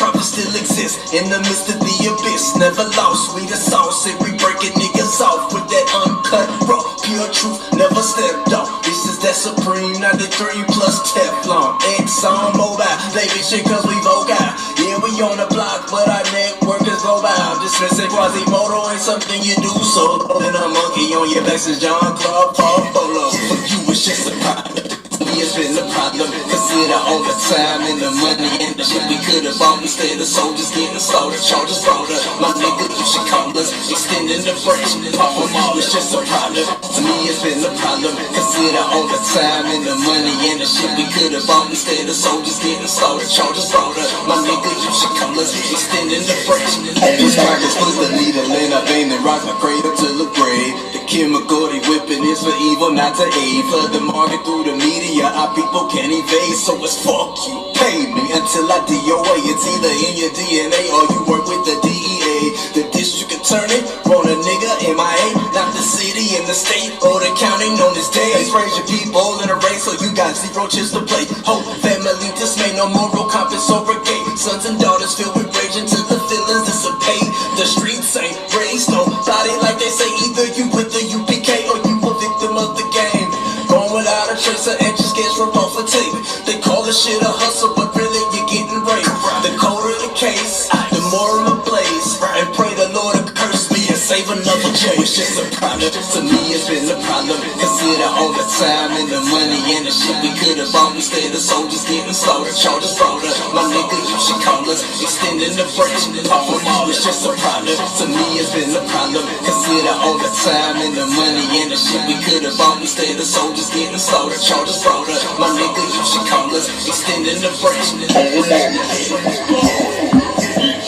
prophet still exists in the midst of the abyss. Never lost, we the sauce, and we breaking niggas off with that uncut, raw, pure truth. Never stepped off. This is that Supreme 93 plus Teflon. Exxon Mobil, David shit cause we vocal. Yeah, we on the block, but our network is global. Dismissing Quasimodo ain't something you do solo. And a monkey on your back since John Claude Paul Polo. For you it's just a problem. It's been a problem. Consider all the time and the money and the shit we could have bought. Instead of soldiers getting slaughtered, charges brought up. My nigga, you should call us extending the break. Pop them all, it's just a problem. To me, it's been a problem. Consider all the time and the money and the shit we could have bought. Instead of soldiers getting slaughtered, charges brought up. My nigga, you should call us extending the break. These crackers put the needle in, I bang and rock my cradle to the grave. The chemical they whipping is for evil, not to aid. Flood the market through the media. Our people can't evade, so it's fuck you, pay me until I DOA. It's either in your DNA or you work with the DEA. The district attorney, want a nigga MIA. Not the city and the state or the county known as day. Praise your people in a race, so you got zero chance to play. Whole family dismay, no moral compass over gate. Sons and daughters filled with rage until the feelings dissipate. The streets ain't raised nobody like they say. Either you with the UPK or you a victim of the game. Going without a trace of interest gets removed for tape. They call this shit a hustle, but really you're getting raped. The colder the case, the more I'm ablaze. And pray the Lord to curse me and save another J. It's just a problem. To me it's been a problem. Consider all the time and the money and the shit we could have bought. Instead of soldiers getting slaughtered, charges brought up. My nigga, you should call us extending the break. Pop them all, it's just a problem. To me it's been a problem. Consider all the time and the money and the shit we could have bought. Instead of soldiers getting slaughtered, charges brought up. My nigga, you should call us extending the break.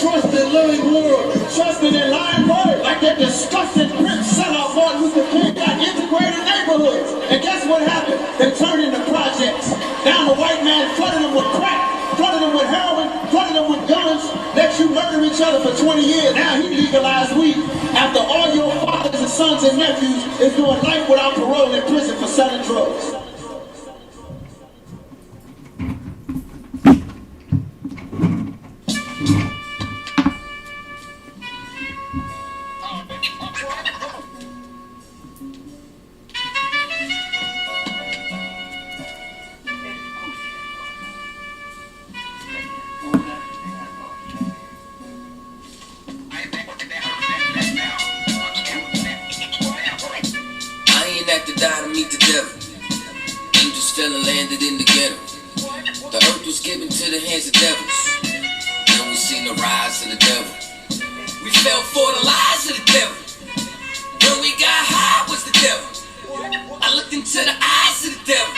Trust in living word, trusting in lying word, like that disgusting Crip sellout Martin Luther King got integrated neighborhoods. And guess what happened? They turned into projects. Now the white man flooded them with crack, flooded them with heroin, flooded them with guns, let you murder each other for 20 years. Now he legalized weed. After all your fathers and sons and nephews is doing life without parole in prison for selling drugs. Had to die to meet the devil. Angels fell and landed in the ghetto. The earth was given to the hands of devils. Then we seen the rise of the devil. We fell for the lies of the devil. When we got high was the devil. I looked into the eyes of the devil.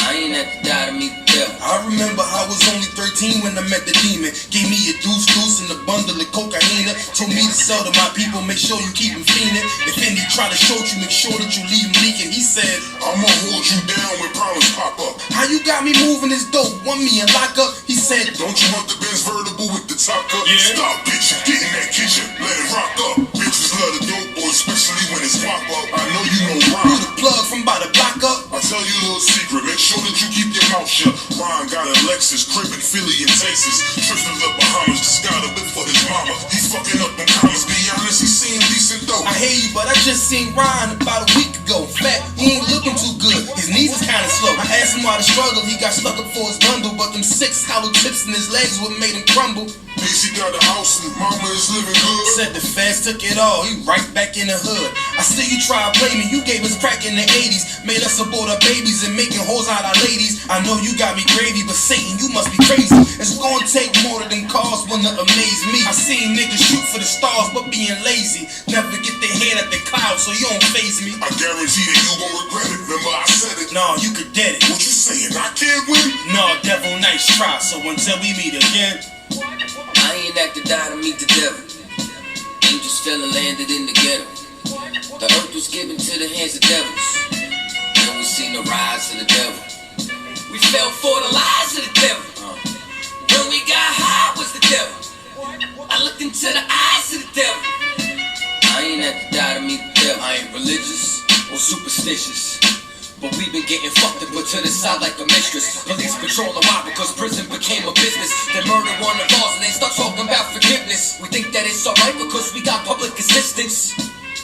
I ain't had to die to meet the devil. I remember I was only 13 when I met the demon. Gave me a deuce and a bundle of cocaine. Told me to sell to my people, make sure you keep them fiending. If any try to shoot you, make sure that you leave them leaking. He said, I'ma hold you down when problems pop up. How you got me moving this dope? Want me in lockup? He said, don't you want the Benz vertible with the top cut? Yeah. Stop, bitch, get in that kitchen, let it rock up. Bitches love the dope boy, especially when it's pop up. I know you know why. You the plug from by the block up. I'll tell you a little secret, make sure that you keep your mouth shut. Ron got a Lexus, crib in Philly and Texas. Trips to the Bahamas, just got a whip for his mama. He fucking up them commas, be honest, he seem decent though. I hear you, but I just seen Ron about a week ago. Fat, he ain't looking too good, his knees is kinda slow. I asked him why the struggle, he got stuck up for his bundle. But them 6 hollow tips in his legs what made him crumble. He got a house and mama is living good. Said the feds took it all, he right back in the hood. I see you try to play me, you gave us crack in the 80s. Made us abort our babies and making hoes out our ladies. I know you got me gravy, but Satan, you must be crazy. It's gonna take more than cars wanna amaze me. I seen niggas shoot for the stars, but being lazy. Never get their head at the clouds, so you don't faze me. I guarantee that you won't regret it, remember I said it. Nah, you could get it. What you saying, I can't win? Nah, devil, nice try, so until we meet again. I ain't had to die to meet the devil. Angels fell and landed in the ghetto. The earth was given to the hands of devils. Then we seen the rise of the devil. We fell for the lies of the devil. When we got high was the devil. I looked into the eyes of the devil. I ain't had to die to meet the devil. I ain't religious or superstitious, But we've been getting fucked and put to the side like a mistress. Police patrolling why? Because prison became a business. They murdered one of ours and they start talking about forgiveness. We think that it's alright because we got public assistance.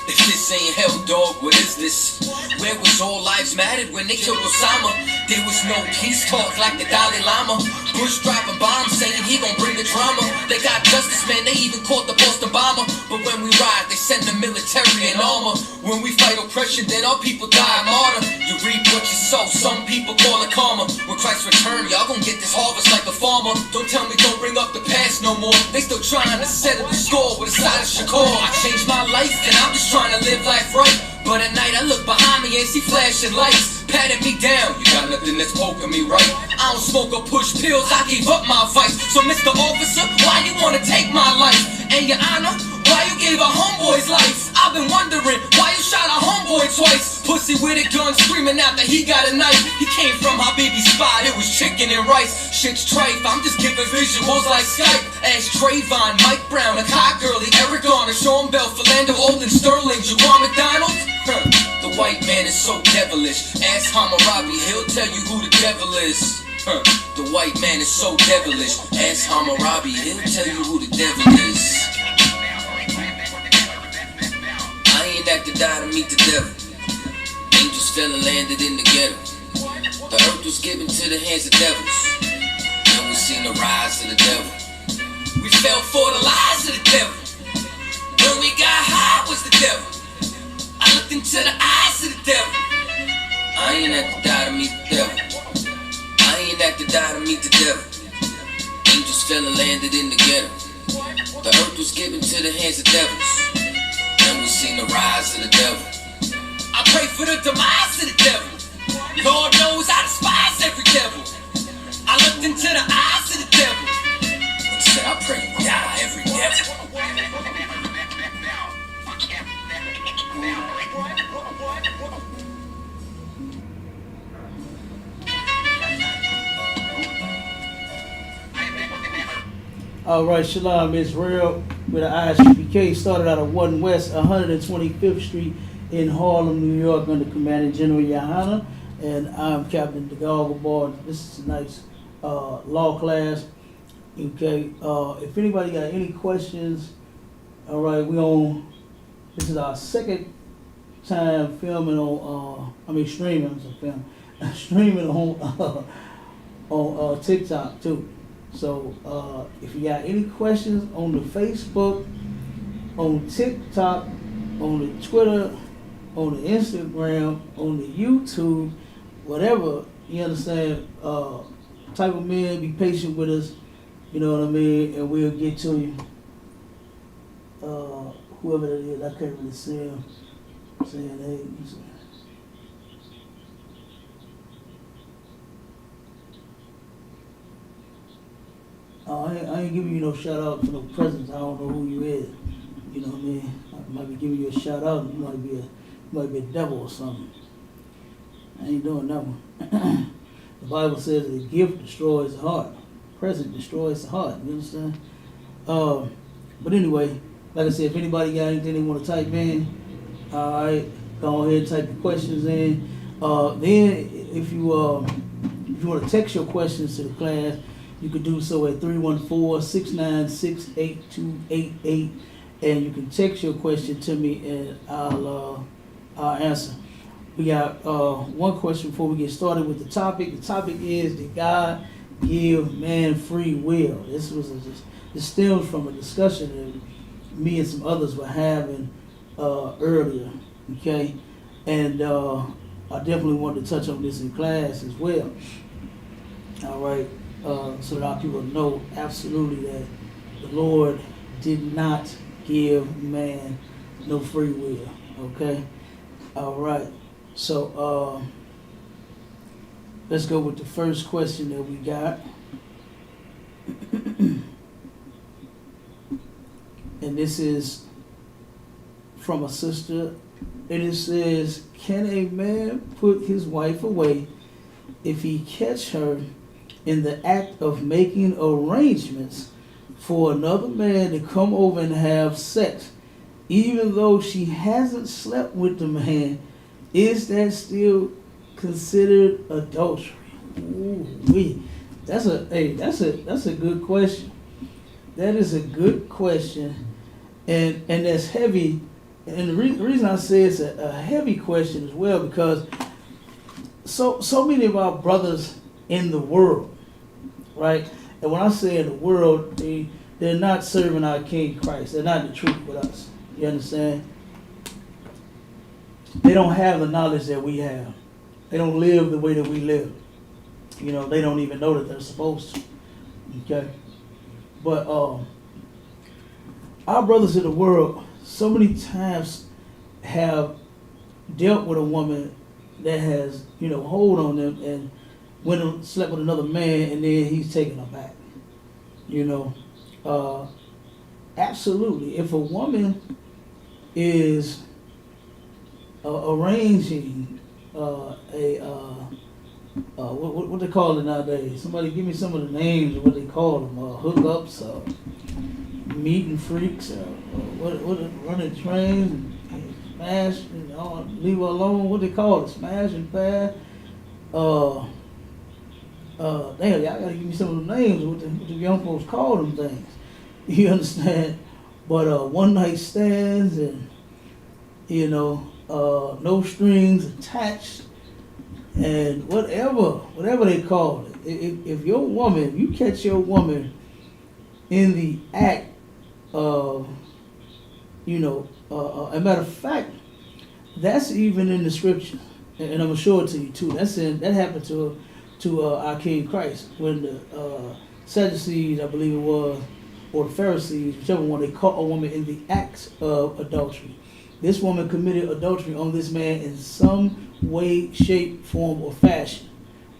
If this ain't hell, dog, what is this? Where was all lives mattered when they killed Osama? There was no peace talk like the Dalai Lama. Bush dropping bombs saying he gon' bring the drama. They got justice, man, they even caught the Boston bomber. But when we ride, they send the military in armor. When we fight oppression, then our people die martyr. You reap what you sow, some people call it karma. When Christ return, y'all gon' get this harvest like a farmer. Don't tell me don't bring up the past no more. They still trying to settle the score with a side of Shakur. I changed my life and I'm just trying to live life right. But at night I look behind me and see flashing lights patting me down. You got nothing that's poking me right. I don't smoke or push pills, I gave up my vice. So Mr. Officer, why you wanna take my life? And your honor, why you gave a homeboy's life? I've been wondering why you shot a homeboy twice. Pussy with a gun screaming out that he got a knife. He came from my baby spot, it was chicken and rice. Shit's trife, I'm just giving visuals like Skype. Ask Trayvon, Mike Brown, a Kai Gurley, Eric Garner, Sean Bell, Philando, Olden, Sterling, Jaquan McDonald. The white man is so devilish. Ask Hammurabi, he'll tell you who the devil is. The white man is so devilish. Ask Hammurabi, he'll tell you who the devil is. I ain't have to die to meet the devil. Angels fell and landed in the ghetto. The earth was given to the hands of devils. And we seen the rise of the devil. We fell for the lies of the devil. When we got high was the devil. I looked into the eyes of the devil. I ain't have to die to meet the devil. I ain't have to die to meet the devil. Angels fell and landed in the ghetto. The earth was given to the hands of devils. And we seen the rise of the devil. I pray for the demise of the devil. Lord knows I despise every devil. I looked into the eyes of the devil and said, I pray you die every devil. All right, Shalom Israel with the ISPK started out of 1 West 125th Street in Harlem, New York, under Commanding General Yohana, and I'm Captain DeGalva Bard. This is tonight's law class. Okay, if anybody got any questions, all right, this is our second time filming on, streaming on TikTok too. So if you got any questions on the Facebook, on TikTok, on the Twitter, on the Instagram, on the YouTube, whatever, you understand, type of men, be patient with us, you know what I mean, and we'll get to you. Whoever that is, I can't really see him saying, hey, I ain't giving you no shout out for no presents. I don't know who you is. You know what I mean? I might be giving you a shout out. You might be a devil or something. I ain't doing that one. The Bible says the gift destroys the heart. Present destroys the heart. You understand? But anyway, like I said, if anybody got anything they want to type in, all right, go ahead and type your questions in. Then if you want to text your questions to the class, you can do so at 314-696-8288, and you can text your question to me and I'll answer. We got one question before we get started with the topic. The topic is, did God give man free will? This stems from a discussion that me and some others were having earlier, okay? And I definitely wanted to touch on this in class as well, all right? So that our people know absolutely that the Lord did not give man no free will, okay? All right, so let's go with the first question that we got. And this is from a sister, and it says, can a man put his wife away if he catch her in the act of making arrangements for another man to come over and have sex, even though she hasn't slept with the man? Is that still considered adultery? Ooh, that's a good question. That is a good question, and that's heavy. And the reason I say it's a heavy question as well, because so many of our brothers in the world, right? And when I say in the world, they're not serving our King Christ. They're not the truth with us. You understand? They don't have the knowledge that we have. They don't live the way that we live. You know, they don't even know that they're supposed to. Okay? But our brothers in the world so many times have dealt with a woman that has, hold on them and went and slept with another man, and then he's taking her back. Absolutely. If a woman is arranging what they call it nowadays? Somebody give me some of the names of what they call them. Hookups, meet and freaks, what running trains, and smash, leave her alone. What they call it? Smash and pass. Damn, y'all gotta give me some of the names of what the young folks call them things. You understand? But one night stands and no strings attached, and whatever they call it. If you catch your woman in the act of, a matter of fact, that's even in the scripture, and I'm gonna show it to you too. That happened to our King Christ when the Sadducees, I believe it was, or the Pharisees, whichever one, they caught a woman in the act of adultery. This woman committed adultery on this man in some way, shape, form, or fashion,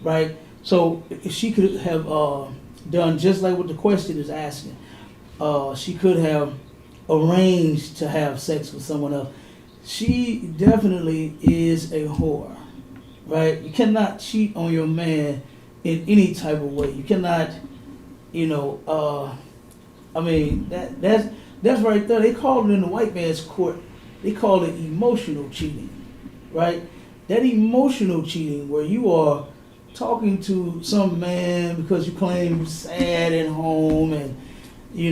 right? So if she could have done just like what the question is asking. She could have arranged to have sex with someone else. She definitely is a whore, right? You cannot cheat on your man in any type of way. You cannot, that's right there. They call it in the white man's court, they call it emotional cheating, right? That emotional cheating where you are talking to some man because you claim you're sad at home, and he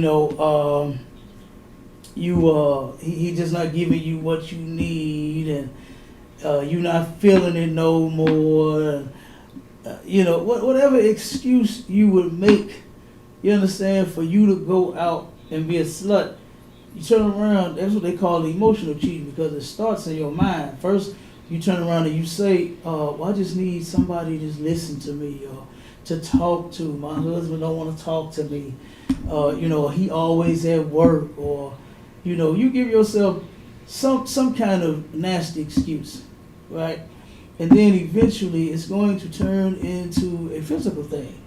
just not giving you what you need, and you're not feeling it no more. Whatever excuse you would make, you understand, for you to go out and be a slut, you turn around, that's what they call emotional cheating, because it starts in your mind. First, you turn around and you say, well, I just need somebody to just listen to me, or to talk to. My husband don't want to talk to me. He always at work, or, you give yourself some kind of nasty excuse, right? And then eventually it's going to turn into a physical thing,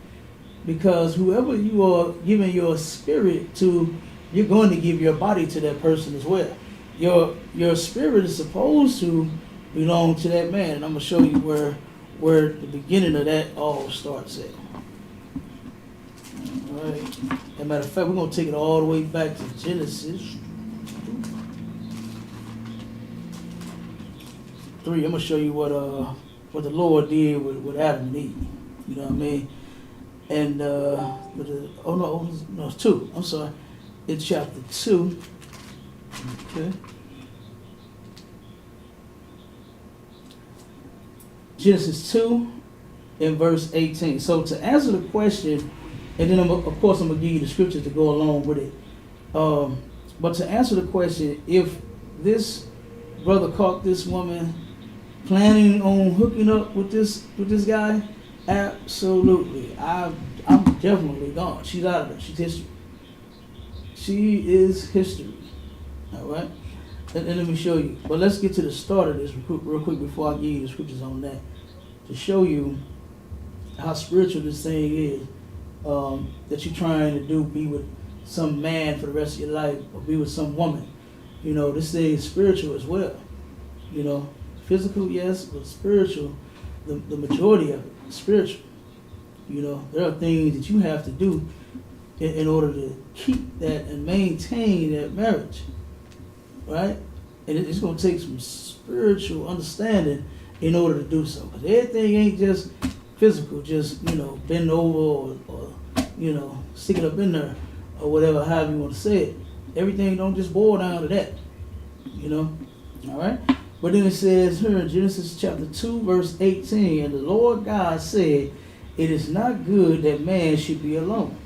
because whoever you are giving your spirit to, you're going to give your body to that person as well. Your spirit is supposed to belong to that man, and I'm gonna show you where the beginning of that all starts at. All right. As a matter of fact, we're gonna take it all the way back to Genesis 3. I'm gonna show you what the Lord did with Adam and Eve. You know what I mean? And it's 2. I'm sorry. It's chapter 2. Okay. Genesis 2 and verse 18. So to answer the question, and then of course I'm going to give you the scriptures to go along with it. But to answer the question, if this brother caught this woman planning on hooking up with this guy, absolutely. I'm definitely gone. She's out of there. She's history. She is history. All right? And let me show you. But let's get to the start of this real quick before I give you the scriptures on that, to show you how spiritual this thing is, that you're trying to do, be with some man for the rest of your life, or be with some woman. This thing is spiritual as well. Physical, yes, but spiritual, the majority of it is spiritual. There are things that you have to do in order to keep that and maintain that marriage, right? And it's going to take some spiritual understanding in order to do so. Because everything ain't just physical, just, bend over or stick it up in there or whatever, however you want to say it. Everything don't just boil down to that, all right? But then it says here in Genesis chapter 2, verse 18, and the Lord God said, it is not good that man should be alone.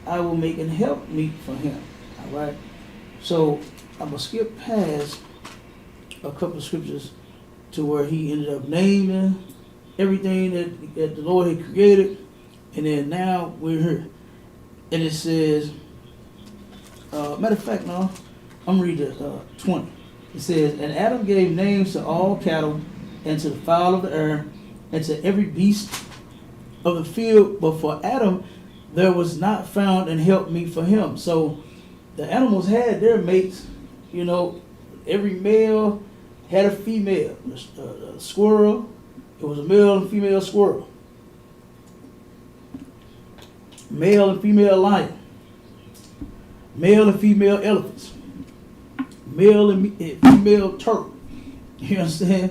I will make an helpmeet for him, all right? So I'm going to skip past a couple of scriptures to where he ended up naming everything that the Lord had created. And then now we're here. And it says, matter of fact, no, I'm reading 20. It says, and Adam gave names to all cattle and to the fowl of the air and to every beast of the field. But for Adam, there was not found an helpmeet for him. So the animals had their mates, every male had a female. A squirrel, it was a male and female squirrel. Male and female lion. Male and female elephants. Male and female turtle. You understand?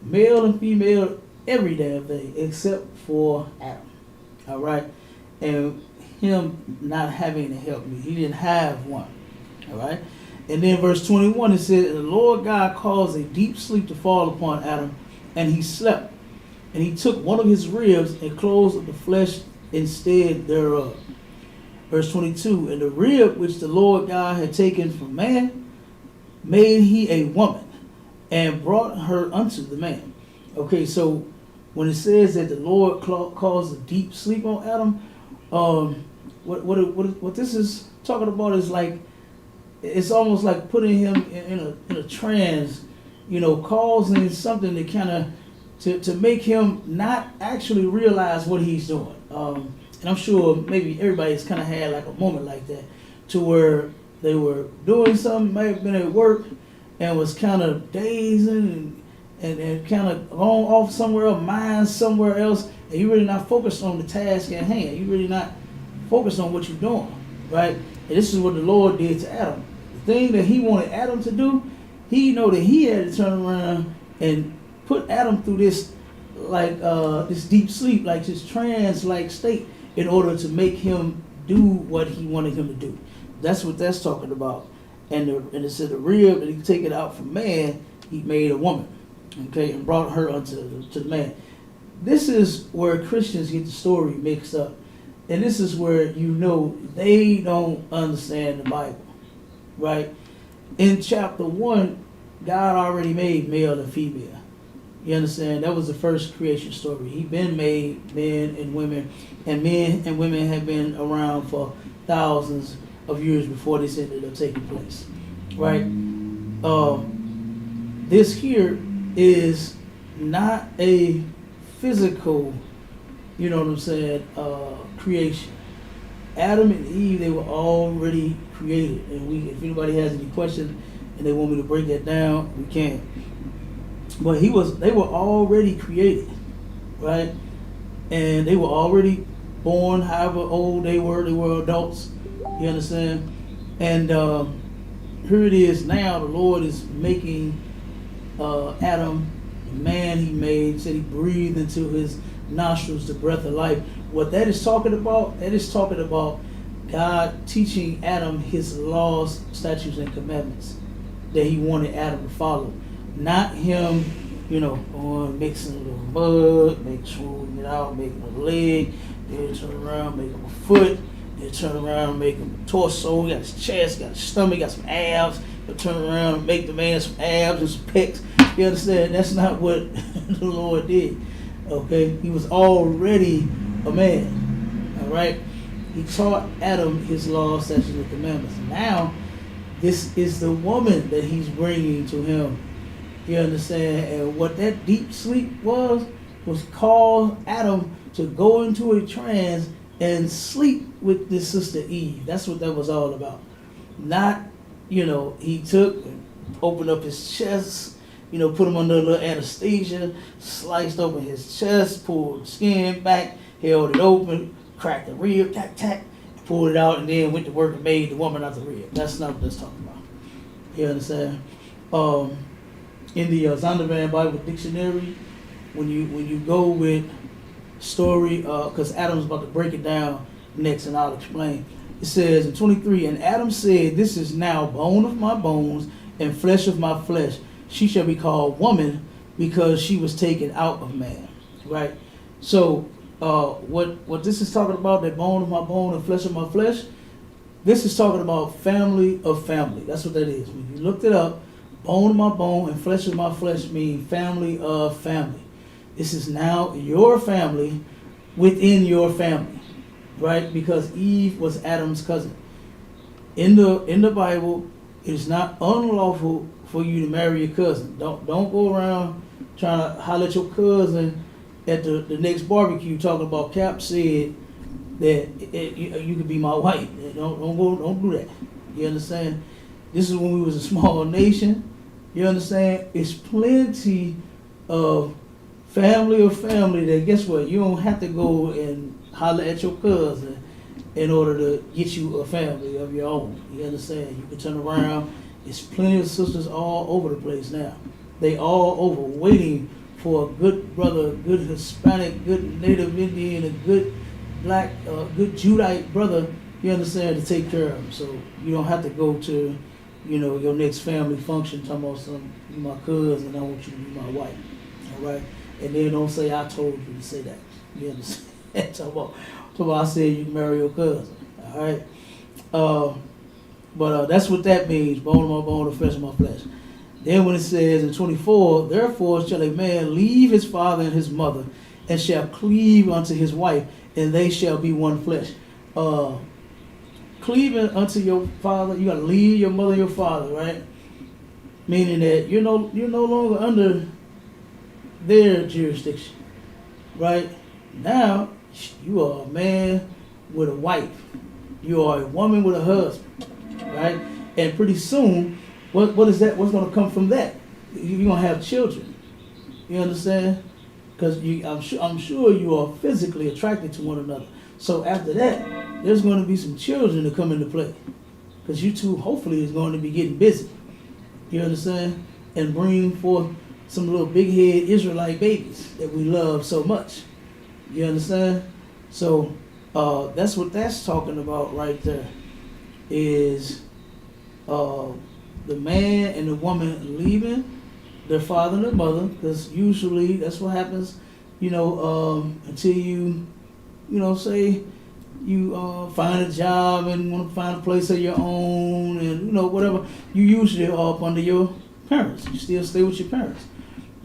Male and female every damn thing except for Adam. All right? And him not having to help me. He didn't have one. All right? And then verse 21, it says, the Lord God caused a deep sleep to fall upon Adam, and he slept. And he took one of his ribs and closed up the flesh instead thereof. Verse 22, and the rib which the Lord God had taken from man, made he a woman, and brought her unto the man. Okay, so when it says that the Lord caused a deep sleep on Adam, what this is talking about is like, it's almost like putting him in a trance, causing something to kind of to make him not actually realize what he's doing. And I'm sure maybe everybody's kind of had like a moment like that, to where they were doing something, might have been at work, and was kind of dazing and kind of going off somewhere else, mind somewhere else, and you're really not focused on the task at hand. You're really not focused on what you're doing, right? And this is what the Lord did to Adam. The thing that he wanted Adam to do, he know that he had to turn around and put Adam through this this deep sleep, like this trance-like state, in order to make him do what he wanted him to do. That's what that's talking about. And it said the rib that he take it out from man, he made a woman, okay, and brought her unto the man. This is where Christians get the story mixed up, and this is where they don't understand the Bible, right? In chapter 1, God already made male and female. You understand? That was the first creation story. He been made men and women have been around for thousands of years before this ended up taking place, right? This here is not a physical, creation. Adam and Eve, they were already created, and if anybody has any questions and they want me to break that down, we can. But they were already created, right? And they were already born, however old they were adults, you understand? And here it is now, the Lord is making Adam, the man he made, said he breathed into his nostrils the breath of life. What that is talking about, God teaching Adam his laws, statutes, and commandments that he wanted Adam to follow. Not him, going mixing a little mud, smoothing it out, making a leg, then turn around, make him a foot, then turn around, make him a torso, he got his chest, got his stomach, got some abs, then turn around and make the man some abs and some pecs. You understand? That's not what the Lord did. Okay? He was already a man. All right? He taught Adam his laws, statutes, and commandments. Now, this is the woman that he's bringing to him. You understand? And what that deep sleep was called Adam to go into a trance and sleep with this sister Eve. That's what that was all about. Not, he took and opened up his chest, put him under a little anesthesia, sliced open his chest, pulled the skin back, held it open, cracked the rib, tack, pulled it out, and then went to work and made the woman out the rib. That's not what that's talking about. You understand? In the Zondervan Bible Dictionary, when you go with story, because Adam's about to break it down next, and I'll explain. It says in 23, and Adam said, "This is now bone of my bones and flesh of my flesh. She shall be called woman, because she was taken out of man." Right. So what this is talking about, that bone of my bone and flesh of my flesh, this is talking about family of family. That's what that is. When you looked it up, bone of my bone and flesh of my flesh mean family of family. This is now your family within your family, right? Because Eve was Adam's cousin. In the Bible, it is not unlawful for you to marry your cousin. Don't go around trying to holler at your cousin at the next barbecue talking about Cap said that you could be my wife. Don't do that. You understand? This is when we was a small nation. You understand? It's plenty of family that, guess what? You don't have to go and holler at your cousin in order to get you a family of your own. You understand? You can turn around. There's plenty of sisters all over the place now. They all over waiting for a good brother, a good Hispanic, good Native Indian, a good black, good Judite brother, you understand, to take care of them. So you don't have to go to, your next family function talking about you my cousin, I want you to be my wife. All right? And then don't say I told you to say that. You understand? talk about I said you can marry your cousin. All right? But that's what that means, bone of my bone and flesh of my flesh. Then when it says in 24, therefore shall a man leave his father and his mother, and shall cleave unto his wife, and they shall be one flesh. Cleaving unto your father, you got to leave your mother and your father, right? Meaning that you're no longer under their jurisdiction, right? Now you are a man with a wife. You are a woman with a husband, right? And pretty soon, what is that? What's going to come from that? You're going to have children. You understand? Because I'm sure you are physically attracted to one another. So after that, there's going to be some children to come into play. Because you two, hopefully, is going to be getting busy. You understand? And bring forth some little big head Israelite babies that we love so much. You understand? So that's what that's talking about right there. Is the man and the woman leaving their father and their mother, because usually that's what happens, until you, say you find a job and want to find a place of your own, and whatever. You usually are up under your parents. You still stay with your parents.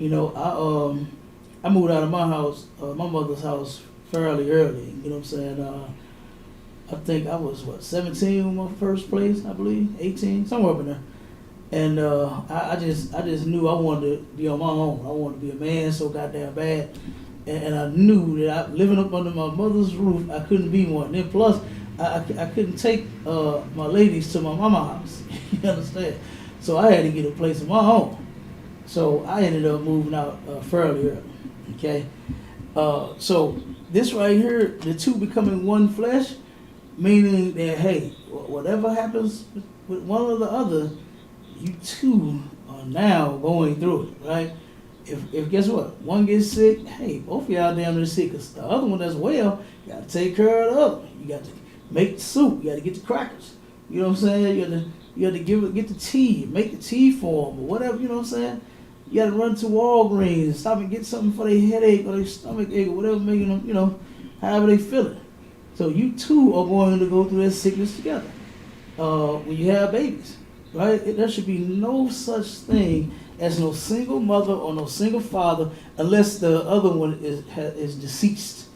I moved out of my house, my mother's house, fairly early. You know what I'm saying? I think I was 17 when my first place, I believe, 18, somewhere up in there. And I just knew I wanted to be on my own. I wanted to be a man so goddamn bad. And I knew that living up under my mother's roof, I couldn't be one. And then plus, I couldn't take my ladies to my mama's house. You understand? So I had to get a place of my own. So I ended up moving out fairly early. Okay? So this right here, the two becoming one flesh, meaning that, hey, whatever happens with one or the other, you two are now going through it, right? If guess what? One gets sick, hey, both of y'all damn near sick. Cause the other one that's well, you got to take care of the other. You got to make the soup. You got to get the crackers. You know what I'm saying? You got to get the tea, make the tea for them or whatever. You know what I'm saying? You got to run to Walgreens and stop and get something for their headache or their stomach ache or whatever, making them, however they feel it. So you two are going to go through that sickness together when you have babies. Right? There should be no such thing as no single mother or no single father unless the other one is deceased.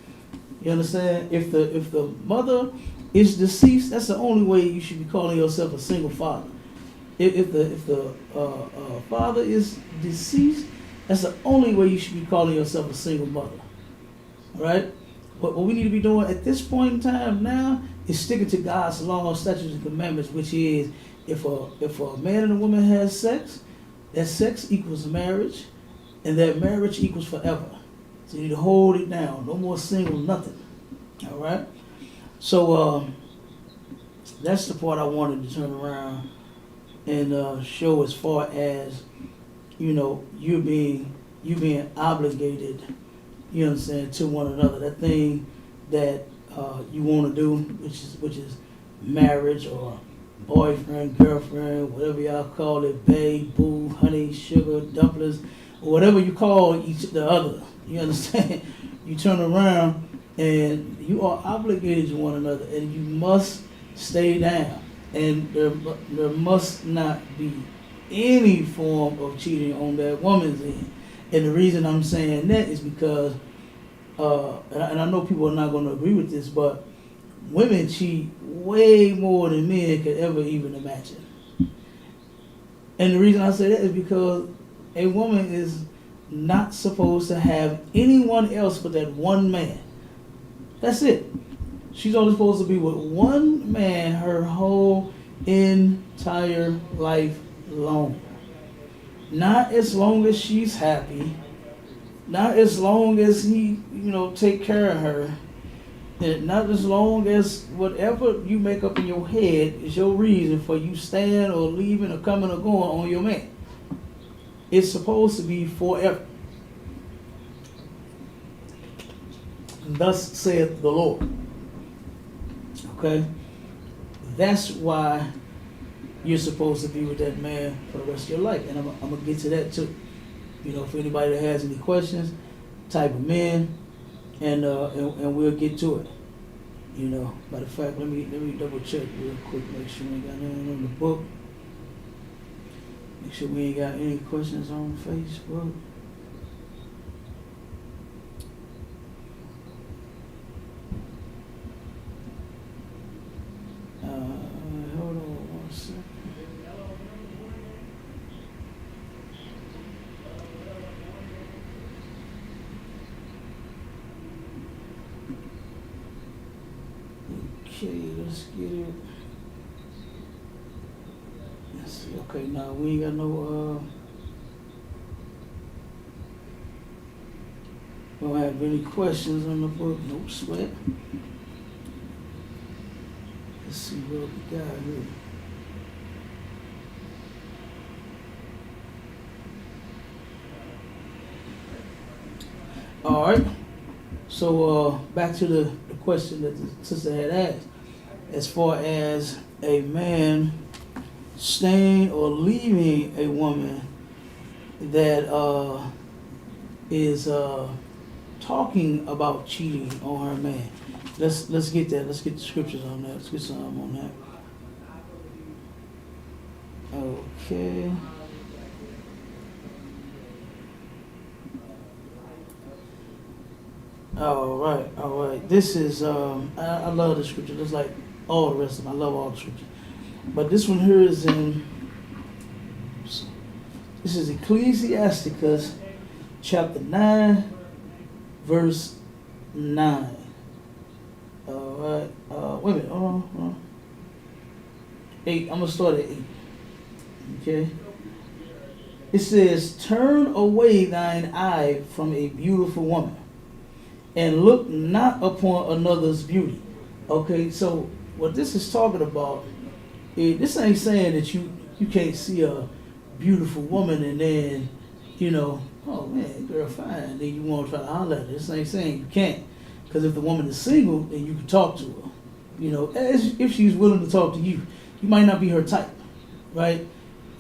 You understand? If the mother is deceased, that's the only way you should be calling yourself a single father. If the father is deceased, that's the only way you should be calling yourself a single mother. Right? But what we need to be doing at this point in time now is sticking to God's law, statutes, and commandments, which is if a man and a woman has sex, that sex equals marriage, and that marriage equals forever. So you need to hold it down. No more single, nothing. All right? So that's the part I wanted to turn around and show as far as, you being you being obligated, you know what I'm saying, to one another. That thing that you want to do, which is marriage or boyfriend, girlfriend, whatever y'all call it, babe, boo, honey, sugar, dumplings, or whatever you call each the other. You understand? You turn around and you are obligated to one another, and you must stay down. And there must not be any form of cheating on that woman's end. And the reason I'm saying that is because, and I know people are not going to agree with this, but women cheat way more than men could ever even imagine. And the reason I say that is because a woman is not supposed to have anyone else but that one man. That's it. She's only supposed to be with one man her whole entire life long. Not as long as she's happy. Not as long as he, take care of her. And not as long as whatever you make up in your head is your reason for you staying or leaving or coming or going on your man. It's supposed to be forever. Thus saith the Lord. Okay? That's why you're supposed to be with that man for the rest of your life. And I'm going to get to that too. For anybody that has any questions, type them in, and we'll get to it. Matter of fact, let me double check real quick, make sure we ain't got anything in the book. Make sure we ain't got any questions on Facebook. Hold on one second. Okay, let's get it. Let's see. Okay, now we ain't got no don't have any questions on the book. No sweat. Let's see what we got here. All right. So back to the question that the sister had asked. As far as a man staying or leaving a woman that is talking about cheating on her man. Let's get that. Let's get the scriptures on that. Let's get some on that. Okay. All right. This is I love the scripture, just like all the rest of them. I love all the scripture. But this one here is this is Ecclesiasticus chapter 9, verse 9. All right. Wait a minute. Hold on. 8. I'm gonna start at 8. Okay. It says, "Turn away thine eye from a beautiful woman, and look not upon another's beauty." Okay, so what this is talking about, this ain't saying that you can't see a beautiful woman and then, oh man, girl fine, then you want to try to holler at her. This ain't saying you can't. Because if the woman is single, then you can talk to her. As if she's willing to talk to you. You might not be her type, right?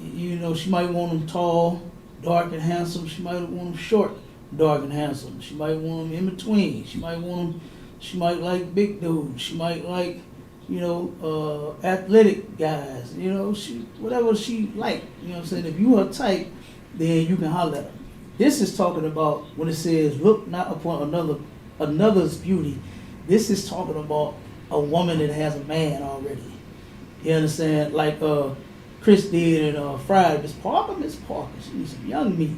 She might want them tall, dark, and handsome. She might want them short, dark, and handsome. She might want them in between. She might like big dudes. She might like, athletic guys. Whatever she like. You know what I'm saying? If you her type, then you can holler at her. This is talking about when it says, "Look not upon another's beauty." This is talking about a woman that has a man already. You understand? Like Chris did in Friday. Miss Parker, she needs some young meat.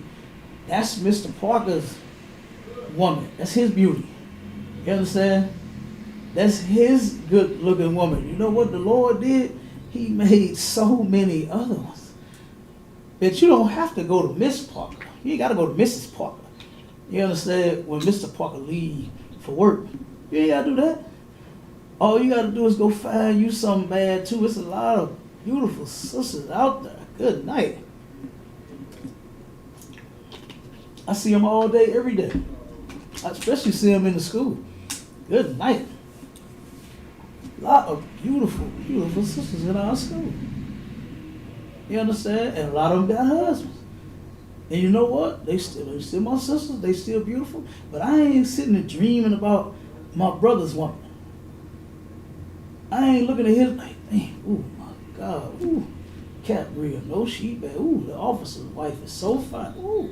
That's Mr. Parker's woman. That's his beauty. You understand? That's his good looking woman. You know what the Lord did? He made so many other ones that you don't have to go to Miss Parker. You ain't got to go to Mrs. Parker. You understand? When Mr. Parker leave for work, you ain't got to do that. All you got to do is go find you something bad too. It's a lot of beautiful sisters out there. Good night. I see them all day, every day. I especially see them in the school. Good night. A lot of beautiful, beautiful sisters in our school. You understand? And a lot of them got husbands. And you know what? They still my sisters. They still beautiful. But I ain't sitting and dreaming about my brother's woman. I ain't looking at his like, man, ooh, my God, ooh, Cat real, no she bad. Ooh, the officer's wife is so fine. Ooh,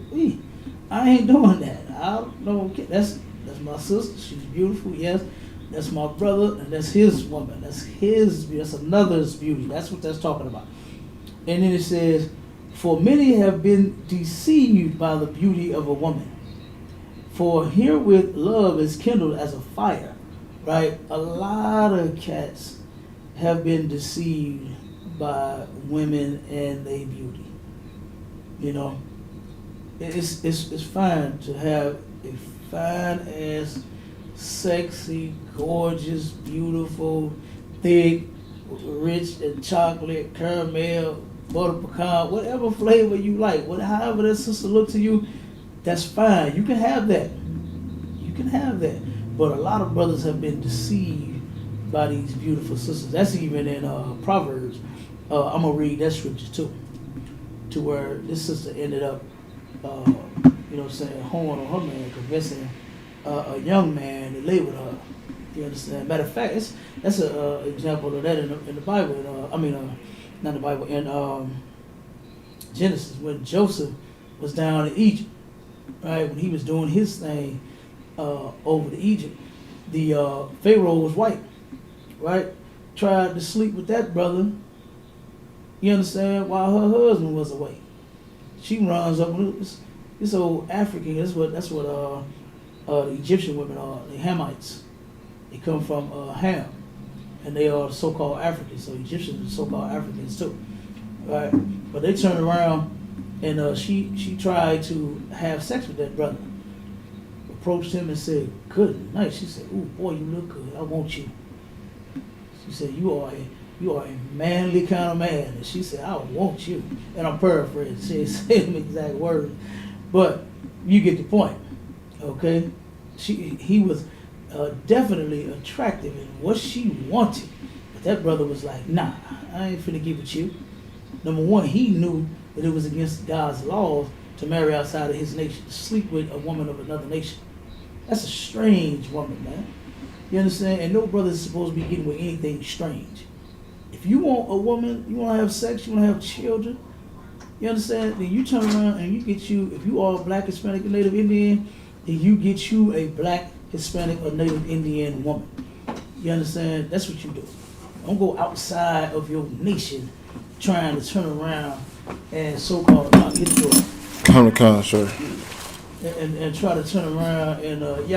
I ain't doing that. I don't know. That's my sister. She's beautiful. Yes, that's my brother, and that's his woman. That's another's beauty. That's what that's talking about. And then it says, for many have been deceived by the beauty of a woman. For herewith love is kindled as a fire. Right? A lot of cats have been deceived by women and their beauty. You know, it's fine to have a fine ass, sexy, gorgeous, beautiful, thick, rich and chocolate, caramel, butter pecan, whatever flavor you like, however that sister look to you, that's fine. You can have that. You can have that. But a lot of brothers have been deceived by these beautiful sisters. That's even in Proverbs. I'm going to read that scripture too. To where this sister ended up, hoeing on her man, convincing a young man to lay with her. You understand? Matter of fact, that's an example of that in the Bible. Not the Bible, in Genesis, when Joseph was down in Egypt, right? When he was doing his thing over to Egypt, the Pharaoh was white, right? Tried to sleep with that brother, you understand, while her husband was away. She runs up with this old African. That's what the Egyptian women are. The Hamites. They come from Ham, and they are so-called Africans. So Egyptians are so-called Africans too, right? But they turned around, and she tried to have sex with that brother. Approached him and said, "Good night." She said, "Ooh, boy, you look good. I want you." She said, "You are a manly kind of man." And she said, "I want you." And I'm paraphrasing. She didn't say them exact words, but you get the point, okay? He was definitely attractive in what she wanted, but that brother was like, "Nah, I ain't finna give it you." Number one, he knew that it was against God's laws to marry outside of his nation, to sleep with a woman of another nation. That's a strange woman, man. You understand? And no brother is supposed to be getting with anything strange. If you want a woman, you want to have sex, you want to have children, you understand? Then you turn around and you get you, if you are Black, Hispanic, or Native Indian, then you get you a Black, Hispanic, or Native Indian woman. You understand? That's what you do. Don't go outside of your nation trying to turn around and so-called get to it. Come to con, sir. And try to turn around and and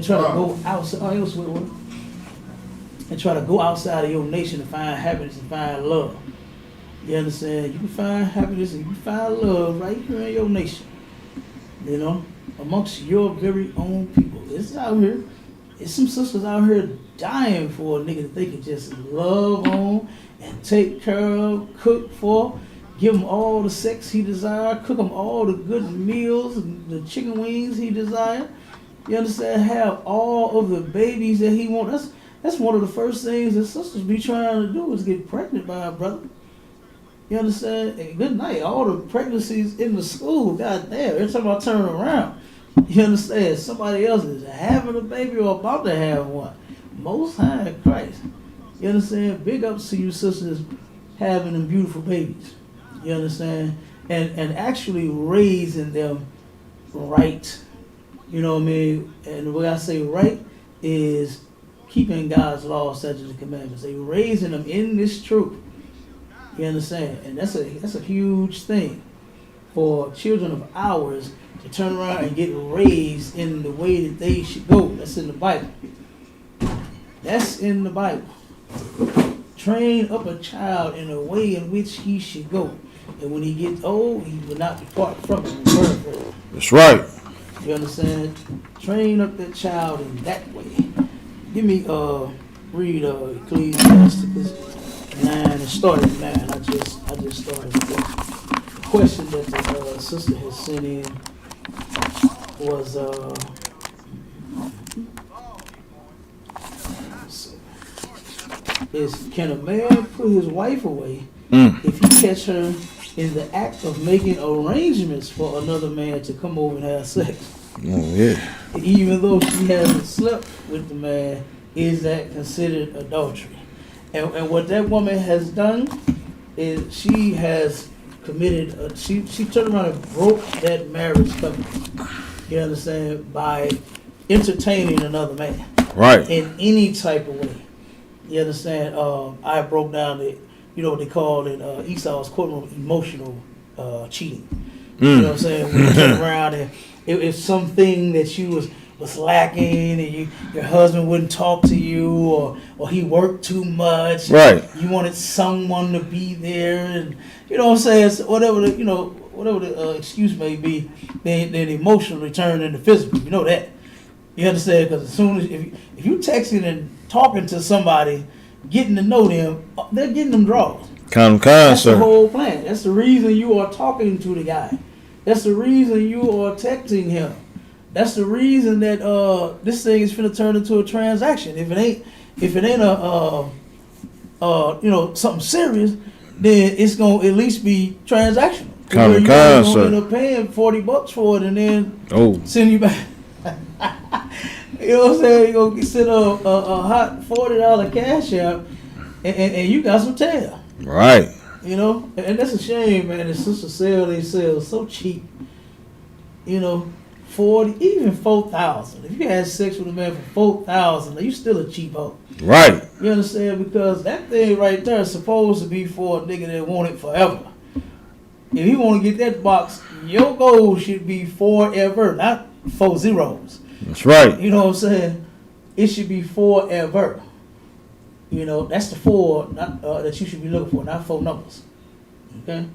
try to go outside. And try to go outside of your nation to find happiness and find love. You understand? You can find happiness and you can find love right here in your nation. You know, amongst your very own people. It's out here. There's some sisters out here dying for a nigga that they can just love on and take care of, cook for, give him all the sex he desires, cook him all the good meals, and the chicken wings he desires. You understand? Have all of the babies that he wants. That's one of the first things that sisters be trying to do is get pregnant by a brother. You understand? And good night. All the pregnancies in the school, goddamn, every time I turn around, you understand? Somebody else is having a baby or about to have one. Most High in Christ. You understand? Big ups to you sisters having them beautiful babies. You understand? And actually raising them right. You know what I mean? And the way I say right is keeping God's laws, statutes, and commandments. They raising them in this truth. You understand? And that's a huge thing for children of ours to turn around and get raised in the way that they should go. That's in the Bible. That's in the Bible. Train up a child in a way in which he should go. And when he gets old, he will not depart from it. That's right. You understand? Train up that child in that way. Give me read Ecclesiastes 9 and start at 9. I just started with that. question that the sister has sent in was is can a man put his wife away if he catch her in the act of making arrangements for another man to come over and have sex? Oh yeah. Even though she hasn't slept with the man, is that considered adultery? And what that woman has done is she has committed, she turned around and broke that marriage covenant, you understand, by entertaining another man. Right. In any type of way. You understand? I broke down the, what they call in Esau's courtroom, emotional cheating. You know what I'm saying? When you turn around and it was something that you was lacking, and your husband wouldn't talk to you, or he worked too much. Right. You wanted someone to be there, and you know what I'm saying? So whatever the excuse may be, then emotionally turn into physical. You know that. You understand? Because as soon as if you texting and talking to somebody, getting to know them, they're getting them draws. That's sir. the whole plan. That's the reason you are talking to the guy. That's the reason you are texting him. That's the reason that this thing is finna turn into a transaction. If it ain't something serious, then it's gonna at least be transactional. You're gonna end up paying $40 for it and then send you back. You know what I'm saying? You're gonna send a hot $40 cash out and you got some tail. Right. You know? And that's a shame, man. The sisters they sell so cheap. 40, even 4,000. If you had sex with a man for 4,000, you still a cheap hoe. Right. You understand? Because that thing right there is supposed to be for a nigga that want it forever. If you want to get that box, your goal should be forever, not 4 zeros. That's right. You know what I'm saying? It should be forever. That's the 4 that you should be looking for, not 4 numbers. Okay?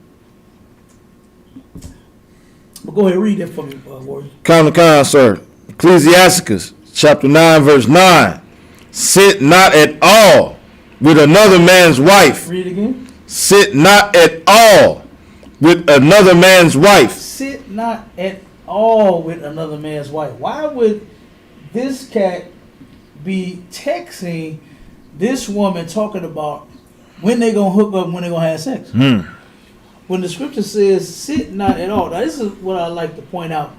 But go ahead and read that for me, Warrior. Sir. Ecclesiasticus chapter 9 verse 9. Sit not at all with another man's wife. Read it again. Sit not at all with another man's wife. Sit not at all with another man's wife. Why would this cat be texting this woman talking about when they gonna hook up, when they gonna have sex? When the scripture says sit not at all. Now this is what I like to point out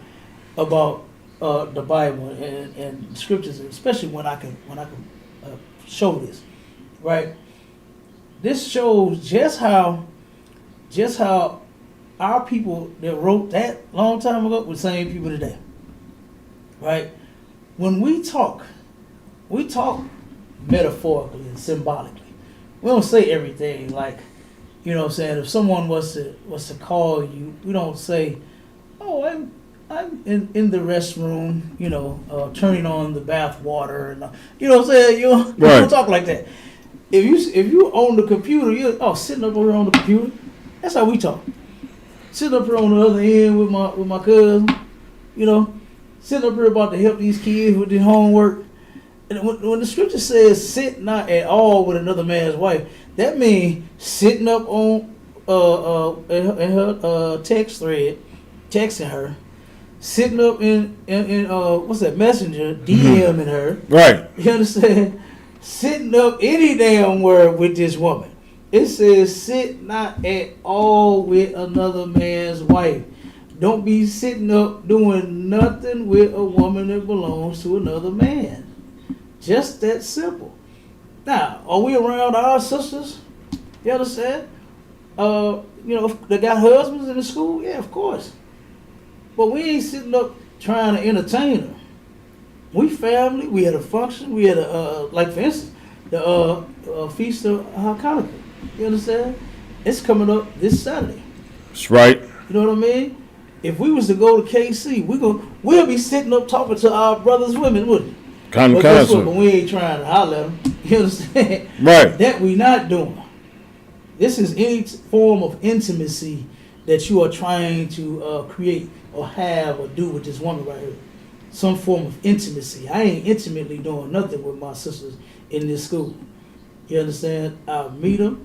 about the Bible and scriptures, especially when I can show this, right? This shows just how our people that wrote that long time ago were the same people today, right? When we talk metaphorically and symbolically. We don't say everything like, you know what I'm saying, if someone was to call you, we don't say, oh, I'm in the restroom, turning on the bath water, and you know what I'm saying, you don't talk like that. If you on the computer, you're sitting up here on the computer. That's how we talk. Sitting up here on the other end with my cousin, sitting up here about to help these kids with their homework. And when the scripture says sit not at all with another man's wife, that means sitting up on in her text thread, texting her, sitting up in what's that, Messenger, DMing her. Right. You understand? Sitting up any damn word with this woman. It says sit not at all with another man's wife. Don't be sitting up doing nothing with a woman that belongs to another man. Just that simple. Now, are we around our sisters? You understand? They got husbands in the school? Yeah, of course. But we ain't sitting up trying to entertain her. We family. We had a function. We had like for instance, the Feast of Hanukkah. You understand? It's coming up this Saturday. That's right. You know what I mean? If we was to go to KC, we'll be sitting up talking to our brothers' women, wouldn't we? But we ain't trying to holler at them. You understand? Right. That we not doing. This is any form of intimacy that you are trying to create or have or do with this woman right here. Some form of intimacy. I ain't intimately doing nothing with my sisters in this school. You understand? I'll meet them.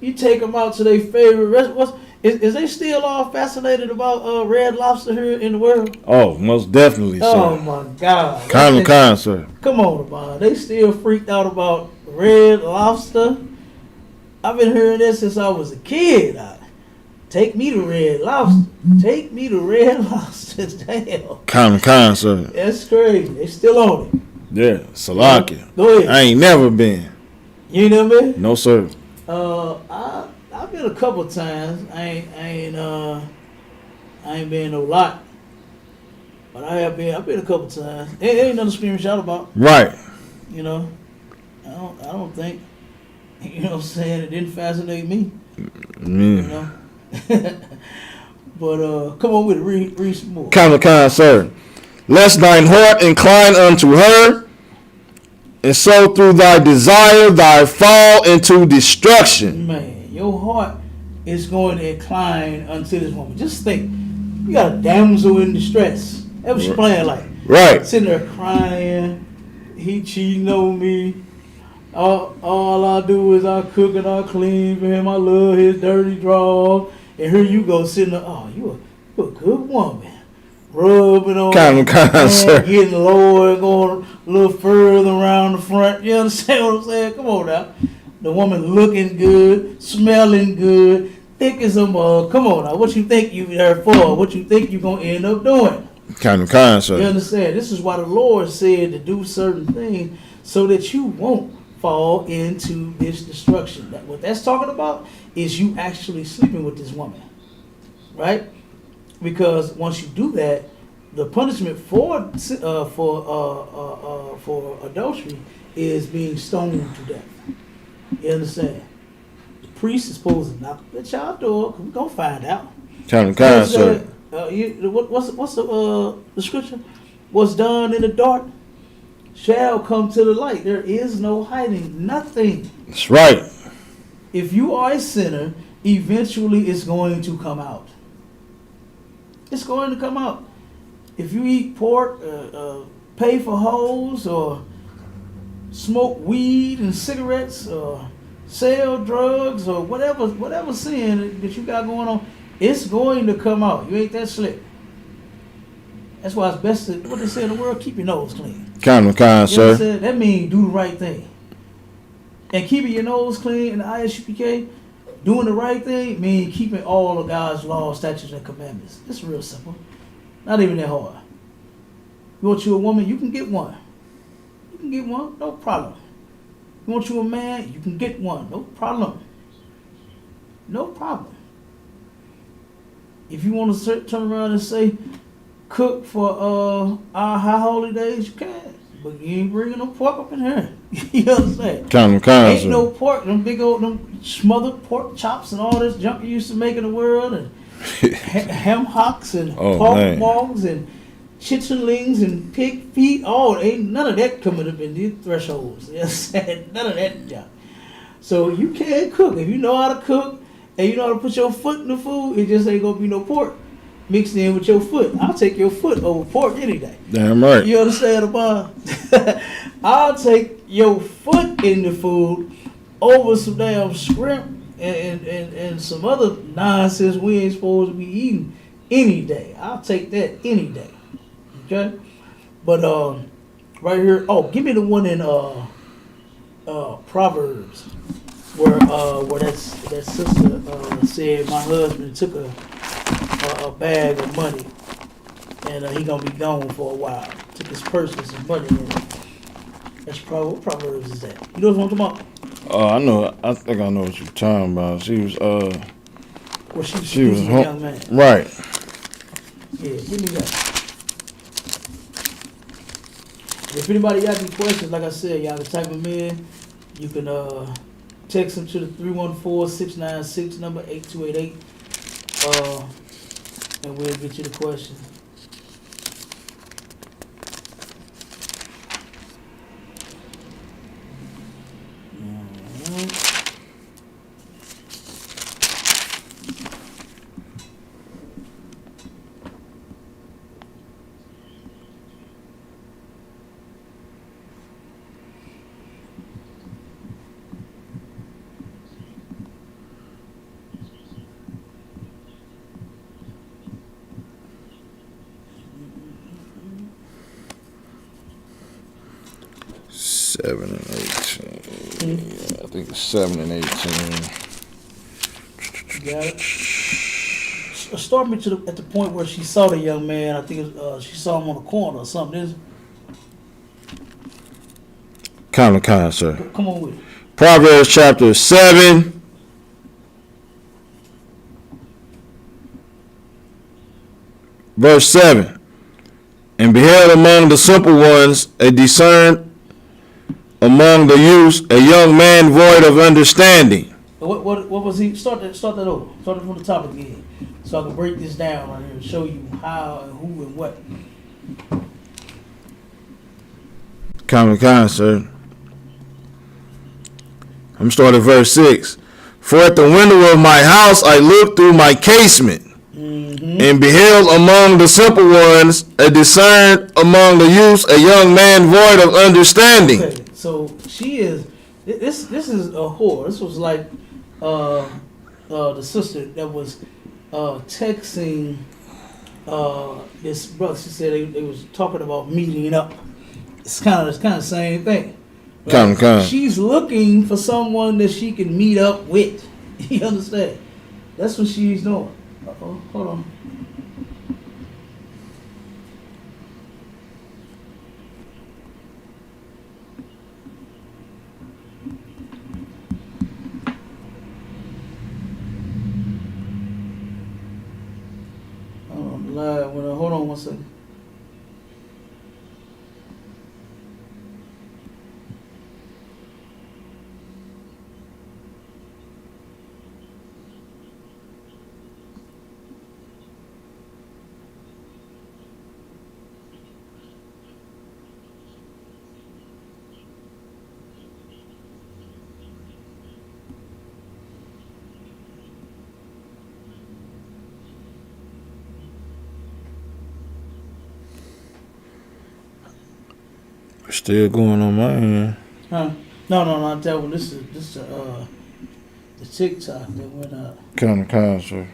You take them out to their favorite restaurant. Is they still all fascinated about Red Lobster here in the world? Oh, most definitely, sir. Oh my God! Kind, sir. Come on, man. They still freaked out about Red Lobster. I've been hearing this since I was a kid. Take me to Red Lobster. Take me to Red Lobster. Damn. Kind, sir. That's crazy. They still on it. Yeah, Salakia. Go ahead. I ain't never been. You know what I mean? No, sir. I've been a couple times. I ain't been no lot, but I've been a couple times. It ain't nothing to scream and shout about. Right. You know, I don't think. You know what I'm saying? It didn't fascinate me. You know. But come on with it. Read some more. Kind, sir. Lest thine heart incline unto her, and so through thy desire thy fall into destruction. Man, your heart is going to incline unto this woman. Just think, you got a damsel in distress. That was she playing like. Right. Sitting there crying. He cheating on me. All I do is I cook and I clean for him. I love his dirty drawers. And here you go sitting there. Oh, you a good woman. Rubbing on, Kind, sir. getting lower, going a little further around the front. You understand what I'm saying? Come on now. The woman looking good, smelling good, thick as a mug. Come on now. What you think you there for? What you think you gonna end up doing? Kind, sir. You understand? This is why the Lord said to do certain things so that you won't fall into this destruction. What that's talking about is you actually sleeping with this woman, right? Because once you do that, the punishment for adultery is being stoned to death. You understand? The priest is supposed to knock the child door. We're gonna find out. Kind, sir. What's the scripture? What's done in the dark shall come to the light. There is no hiding nothing. That's right. If you are a sinner, eventually it's going to come out. It's going to come out. If you eat pork, pay for hoes, or smoke weed and cigarettes, or sell drugs, or whatever sin that you got going on, it's going to come out. You ain't that slick. That's why it's best to, what they say in the world, keep your nose clean. Kind, You know sir. what I'm saying? That means do the right thing. And keeping your nose clean in the ISUPK, doing the right thing, means keeping all of God's laws, statutes, and commandments. It's real simple. Not even that hard. You want you a woman, you can get one. You can get one, no problem. You want you a man, you can get one, no problem. No problem. If you want to turn around and say, cook for our high holy days, you can. But you ain't bringing no pork up in here. You know what I'm saying? Kind, Ain't sir. no pork, them big old them smothered pork chops and all this junk you used to make in the world, and ham hocks and pork man. mogs and chitterlings and pig feet. Oh, ain't none of that coming up in these thresholds. You know what I'm saying? None of that junk. So you can cook. If you know how to cook and you know how to put your foot in the food, it just ain't gonna be no pork mixed in with your foot. I'll take your foot over pork any day. Damn right. You understand about? I'll take your foot in the food over some damn shrimp and some other nonsense we ain't supposed to be eating any day. I'll take that any day. Okay? But right here, give me the one in Proverbs where that sister said my husband took a bag of money and he gonna be gone for a while. Took his purse with some money in it. That's what Proverbs is that? You know what I'm talking about? I know. I think I know what you're talking about. She was Well, she was a young man. right. Yeah, give me that. If anybody got any questions, like I said, y'all can type them in. You can text them to the 314-696 number 8288. And we'll get you the question. 7 and 18. Yeah, I think it's 7 and 18. You got it? Start me at the point where she saw the young man. I think she saw him on the corner or something. Kind, sir. Come on with it. Proverbs chapter 7. Verse 7. And beheld among the simple ones a discerned among the youths a young man void of understanding. What was he? Start that over. Start it from the top again, so I can break this down right here and show you how and who and what. Kind, sir. I'm starting at verse 6. For at the window of my house I looked through my casement, and beheld among the simple ones a discerned among the youths a young man void of understanding. Okay, so she is. This is a whore. This was like the sister that was texting this brother. She said they was talking about meeting up. It's kind of the same thing. Right? Kind. She's looking for someone that she can meet up with. You understand? That's what she's doing. Uh-oh, hold on. Hold on one second. Still going on my end. Huh? No. That one. This is the TikTok that went out. Kind, sir.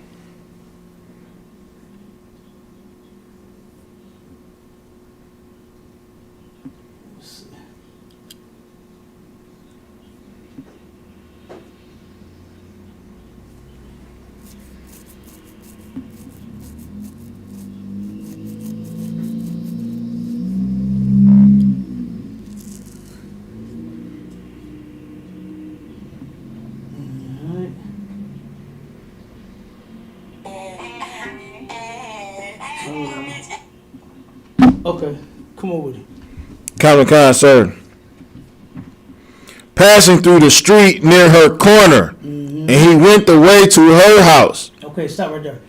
Let's see. Okay, come on with it. Kind, sir. Passing through the street near her corner, and he went the way to her house. Okay, stop right there.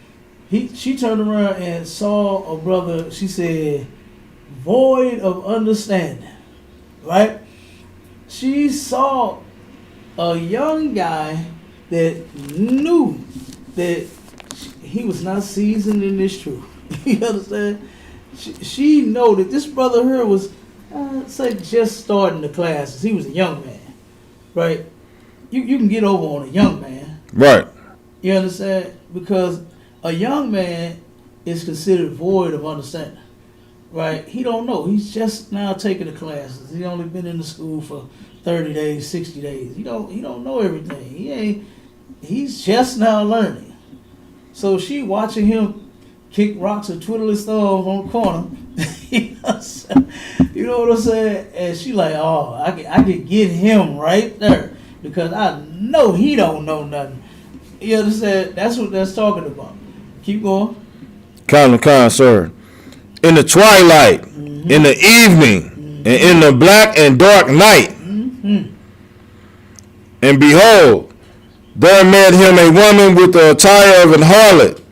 She turned around and saw a brother. She said, void of understanding, right? She saw a young guy that knew that he was not seasoned in this truth. You understand? She know that this brother here was, say, just starting the classes. He was a young man, right? You can get over on a young man. Right. You understand? Because a young man is considered void of understanding, right? He don't know. He's just now taking the classes. He only been in the school for 30 days, 60 days. He don't know everything. He's just now learning. So she watching him kick rocks and twiddle his thumbs on the corner. You know what I'm saying? And she like, oh, I can get him right there because I know he don't know nothing. You understand? That's what that's talking about. Keep going. Kind, sir. In the twilight, in the evening, and in the black and dark night. And behold, there met him a woman with the attire of an harlot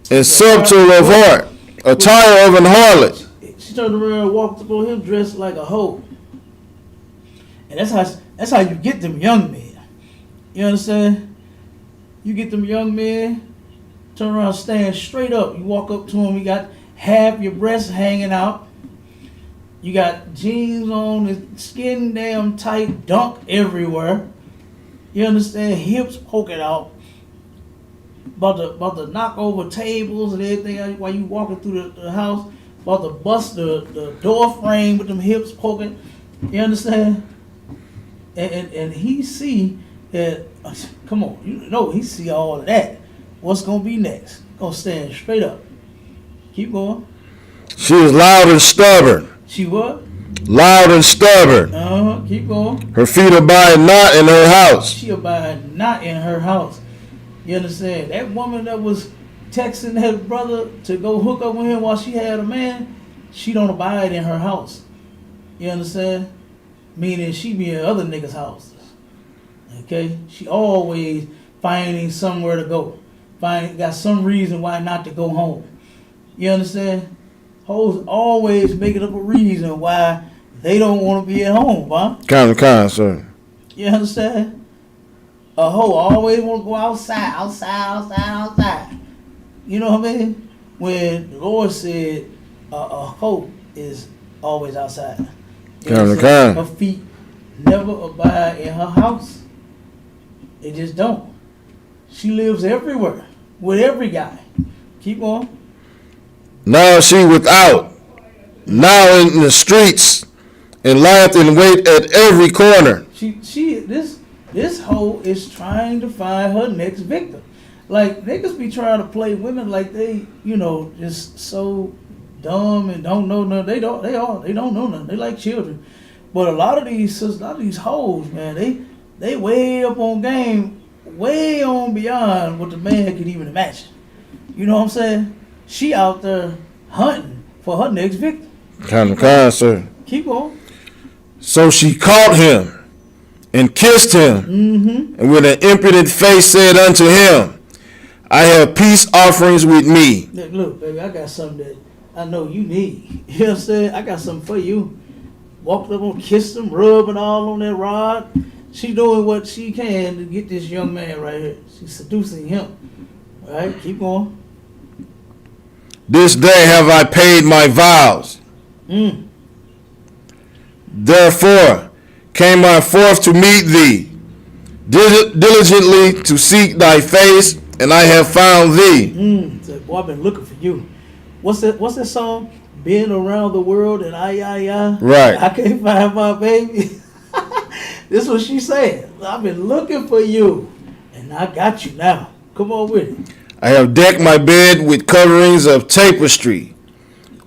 and subtle of heart. Attire of an harlot. She turned around and walked up on him dressed like a hoe. And that's how you get them young men. You understand? You get them young men, turn around, stand straight up. You walk up to him, you got half your breasts hanging out. You got jeans on, the skin damn tight, dunk everywhere. You understand? Hips poking out. About to knock over tables and everything while you walking through the house. About to bust the door frame with them hips poking. You understand? and he see that. Come on, you know he see all of that. What's gonna be next? Gonna stand straight up. Keep going. She was loud and stubborn. She what? Loud and stubborn. Keep going. Her feet abide not in her house. She abide not in her house. You understand? That woman that was texting her brother to go hook up with him while she had a man, she don't abide in her house. You understand? Meaning she be in other niggas' houses. Okay? She always finding somewhere to go. Got some reason why not to go home. You understand? Hoes always making up a reason why they don't want to be at home, huh? Kind, sir. You understand? A hoe always want to go outside. You know what I mean? When the Lord said a hoe is always outside. You know what I'm saying? Her feet never abide in her house. They just don't. She lives everywhere with every guy. Keep on. Now she without, now in the streets, and lieth in wait at every corner. This hoe is trying to find her next victim. Like, niggas be trying to play women like they, just so dumb and don't know nothing. They don't know nothing. They like children. But a lot of these hoes, man, they way up on game, way on beyond what the man could even imagine. You know what I'm saying? She out there hunting for her next victim. Kind, sir. Keep on. So she caught him and kissed him, and with an impudent face said unto him, I have peace offerings with me. Look, baby, I got something that I know you need. You know what I'm saying? I got something for you. Walked up on, kissed him, rubbing all on that rod. She doing what she can to get this young man right here. She's seducing him. All right, keep going. This day have I paid my vows. Therefore came I forth to meet thee, diligently to seek thy face, and I have found thee. Said, boy, I've been looking for you. What's that song? Been around the world and I. Right. I can't find my baby. This is what she said. I've been looking for you, and I got you now. Come on with it. I have decked my bed with coverings of tapestry,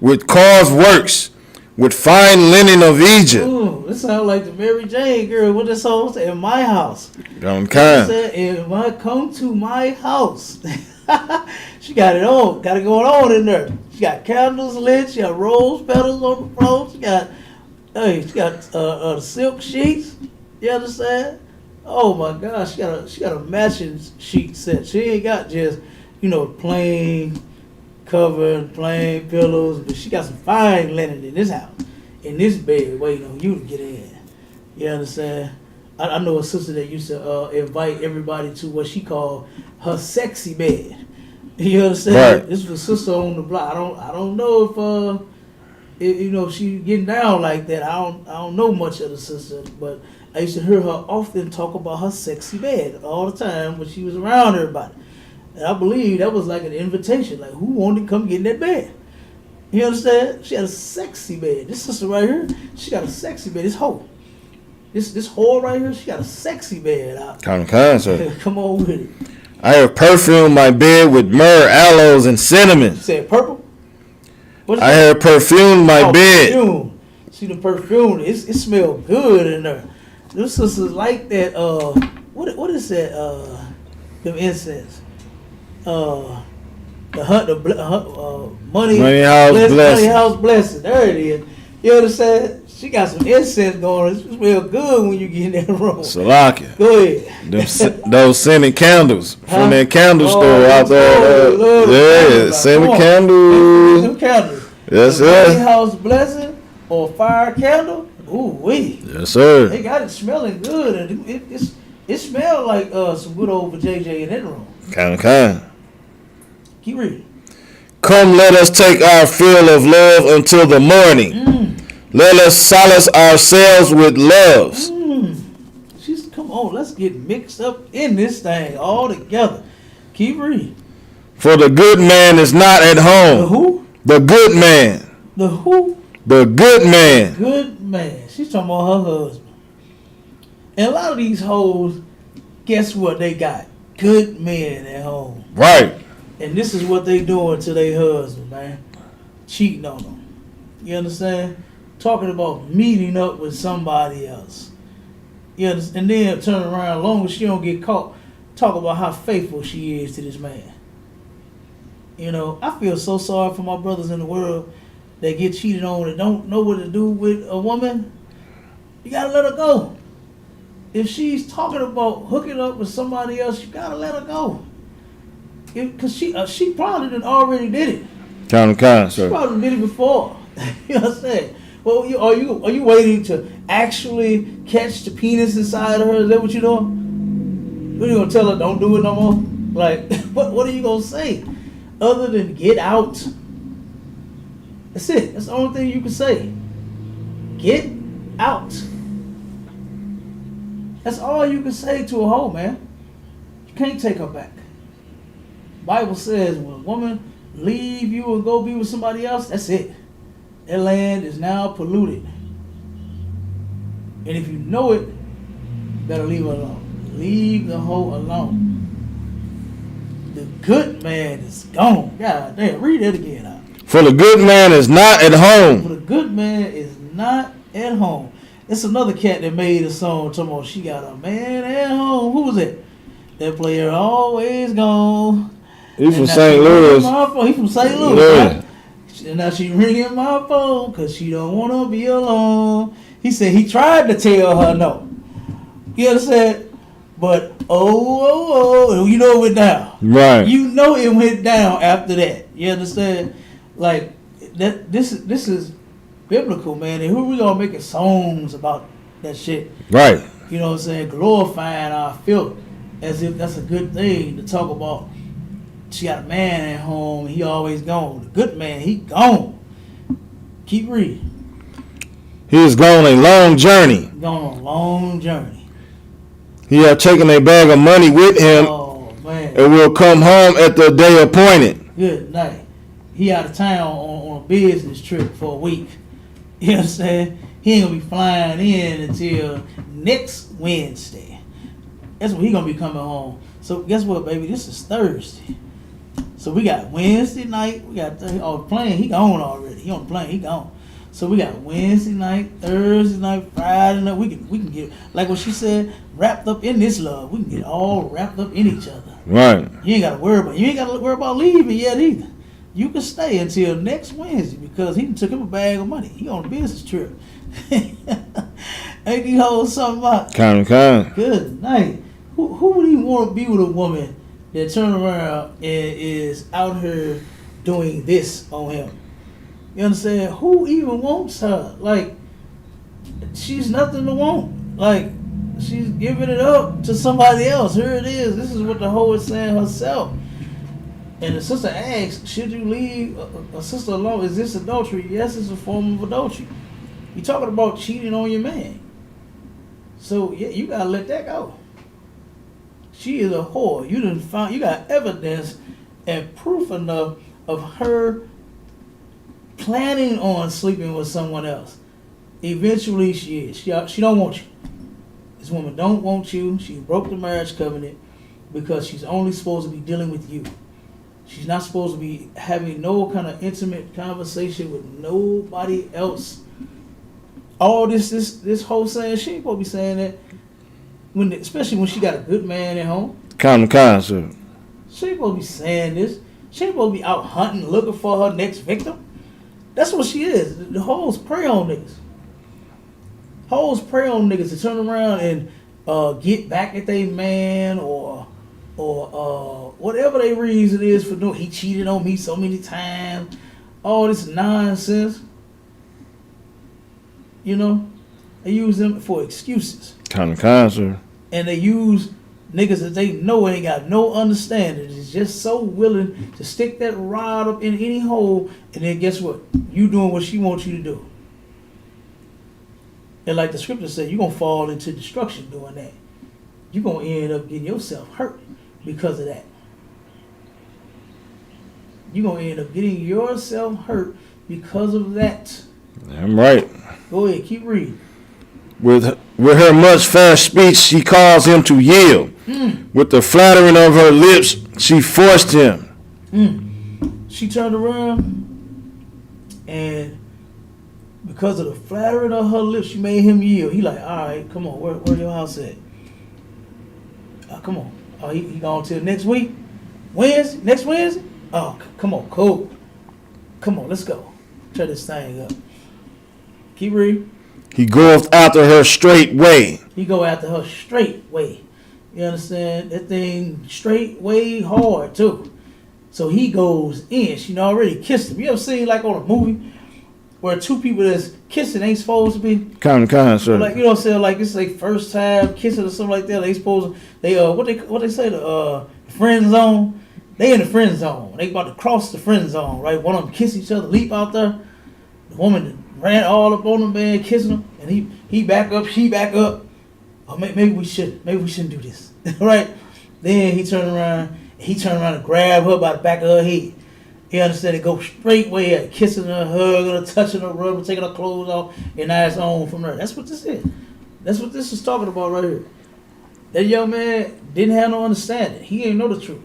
with carved works, with fine linen of Egypt. Ooh, this sounds like the Mary Jane girl. What this song say? In my house. Said, if I come to my house. She got it on. Got it going on in there. She got candles lit. She got rose petals on the floor. She got silk sheets. You understand? Oh my gosh, she got a matching sheet set. She ain't got just plain cover, plain pillows, but she got some fine linen in this house, in this bed, waiting on you to get in. You understand? I know a sister that used to invite everybody to what she called her sexy bed. You understand? Right. This was a sister on the block. I don't know if she getting down like that. I don't know much of the sister, but I used to hear her often talk about her sexy bed all the time when she was around everybody. And I believe that was like an invitation, like who wanted to come get in that bed? You understand? She had a sexy bed. This sister right here, she got a sexy bed. This hoe. This whore right here, she got a sexy bed out. Kind, sir. Come on with it. I have perfumed my bed with myrrh, aloes, and cinnamon. You said purple? I have perfumed my bed. Perfume. See the perfume, it smells good in there. This sisters like that, what is that, them incense? Money House Blessing. There it is. You understand? She got some incense going. It smells good when you get in that room. Salakia. Go ahead. Those scented candles from that candle store out there. Scented candles. Some candles. Yes, the Money sir. House Blessing or fire candle. Ooh wee. Yes, sir. They got it smelling good, and it smells like some good old JJ in that room. Kind. Keep reading. Come, let us take our fill of love until the morning. Let us solace ourselves with loves. Come on, let's get mixed up in this thing all together. Keep reading. For the good man is not at home. The who? The good man. The who? The good man. Good man. She's talking about her husband. And a lot of these hoes, guess what? They got good men at home. Right. And this is what they doing to their husband, man. Cheating on them. You understand? Talking about meeting up with somebody else. You understand? And then turn around, as long as she don't get caught, talk about how faithful she is to this man. You know, I feel so sorry for my brothers in the world that get cheated on and don't know what to do with a woman. You gotta let her go. If she's talking about hooking up with somebody else, you gotta let her go. Because she probably done already did it. Kind, She sir. probably did it before. You know what I'm saying? Well, are you waiting to actually catch the penis inside of her? Is that what you doing? What are you gonna tell her? Don't do it no more. Like, what are you gonna say? Other than get out. That's it. That's the only thing you can say. Get out. That's all you can say to a hoe, man. You can't take her back. Bible says when a woman leave you and go be with somebody else, that's it. That land is now polluted. And if you know it, you better leave her alone. Leave the hoe alone. The good man is gone. God damn, read that again out. For the good man is not at For home. the good man is not at home. It's another cat that made a song talking about she got a man at home. Who was it? That player always gone. He's from And now St. she Louis. ringing my phone. He from St. Louis, Yeah. right? And now she ringing my phone because she don't want to be alone. He said he tried to tell her no. You understand? But you know it went down. Right. You know it went down after that. You understand? Like that. This is biblical, man. And who we gonna making songs about that shit? Right. You know what I'm saying? Glorifying our filth as if that's a good thing to talk about. She got a man at home. He always gone. The good man, he gone. Keep reading. He is gone a long journey. Gone on a long journey. He have taken a bag of money with him Oh man. and will come home at the day appointed. Good night. He out of town on a business trip for a week. You know what I'm saying? He ain't gonna be flying in until next Wednesday. That's when he gonna be coming home. So guess what, baby? This is Thursday. So we got Wednesday night. We got the plane. He gone already. He on the plane. He gone. So we got Wednesday night, Thursday night, Friday night. We can get, like what she said, wrapped up in this love. We can get all wrapped up in each other. Right. You ain't gotta worry about leaving yet either. You can stay until next Wednesday because he took him a bag of money. He on a business trip. Ain't these hoes something about? Kind. Good night. Who would even want to be with a woman that turn around and is out here doing this on him? You understand? Who even wants her? Like, she's nothing to want. Like, she's giving it up to somebody else. Here it is. This is what the hoe is saying herself. And the sister asks, should you leave a sister alone? Is this adultery? Yes, it's a form of adultery. You're talking about cheating on your man. So, yeah, you got to let that go. She is a whore. You got evidence and proof enough of her planning on sleeping with someone else. Eventually she is. She don't want you. This woman don't want you. She broke the marriage covenant because she's only supposed to be dealing with you. She's not supposed to be having no kind of intimate conversation with nobody else. All this whole saying, she ain't supposed to be saying that. Especially when she got a good man at home. Kind, sir. She ain't supposed to be saying this. She ain't supposed to be out hunting, looking for her next victim. That's what she is. The hoes prey on niggas. Hoes prey on niggas to turn around and get back at their man or whatever their reason is for doing. He cheated on me so many times. All this nonsense. You know? They use them for excuses. Kind, sir. And they use niggas that they know ain't got no understanding. Is just so willing to stick that rod up in any hole, and then guess what? You doing what she wants you to do. And like the scripture said, you're going to fall into destruction doing that. You're going to end up getting yourself hurt because of that. You're going to end up getting yourself hurt because of that. I'm right. Go ahead, keep reading. With her much fair speech, she caused him to yield. With the flattering of her lips, she forced him. She turned around, and because of the flattering of her lips, she made him yield. He like, all right, come on, where your house at? Come on. Oh, he gone till next week? Wednesday? Next Wednesday? Oh, come on, cool. Come on, let's go. Try this thing up. Keep reading. He goeth after her straightway. He go after her straight way. You understand? That thing straight way hard too. So he goes in. She done already kissed him. You ever seen like on a movie where two people that's kissing ain't supposed to be? Kind, sir. Like, you know what I'm saying? Like it's like first time kissing or something like that. They supposed to, what they say, the friend zone. They in the friend zone. They about to cross the friend zone, right? One of them kiss each other, leap out there. The woman ran all up on the man, kissing him, and he back up, she back up. Oh, maybe we shouldn't do this, right? Then he turned around and grabbed her by the back of her head. You understand? It go straight way at kissing her, hugging her, touching her, rubbing, taking her clothes off, and now it's on from her. That's what this is. That's what this is talking about right here. That young man didn't have no understanding. He didn't know the truth.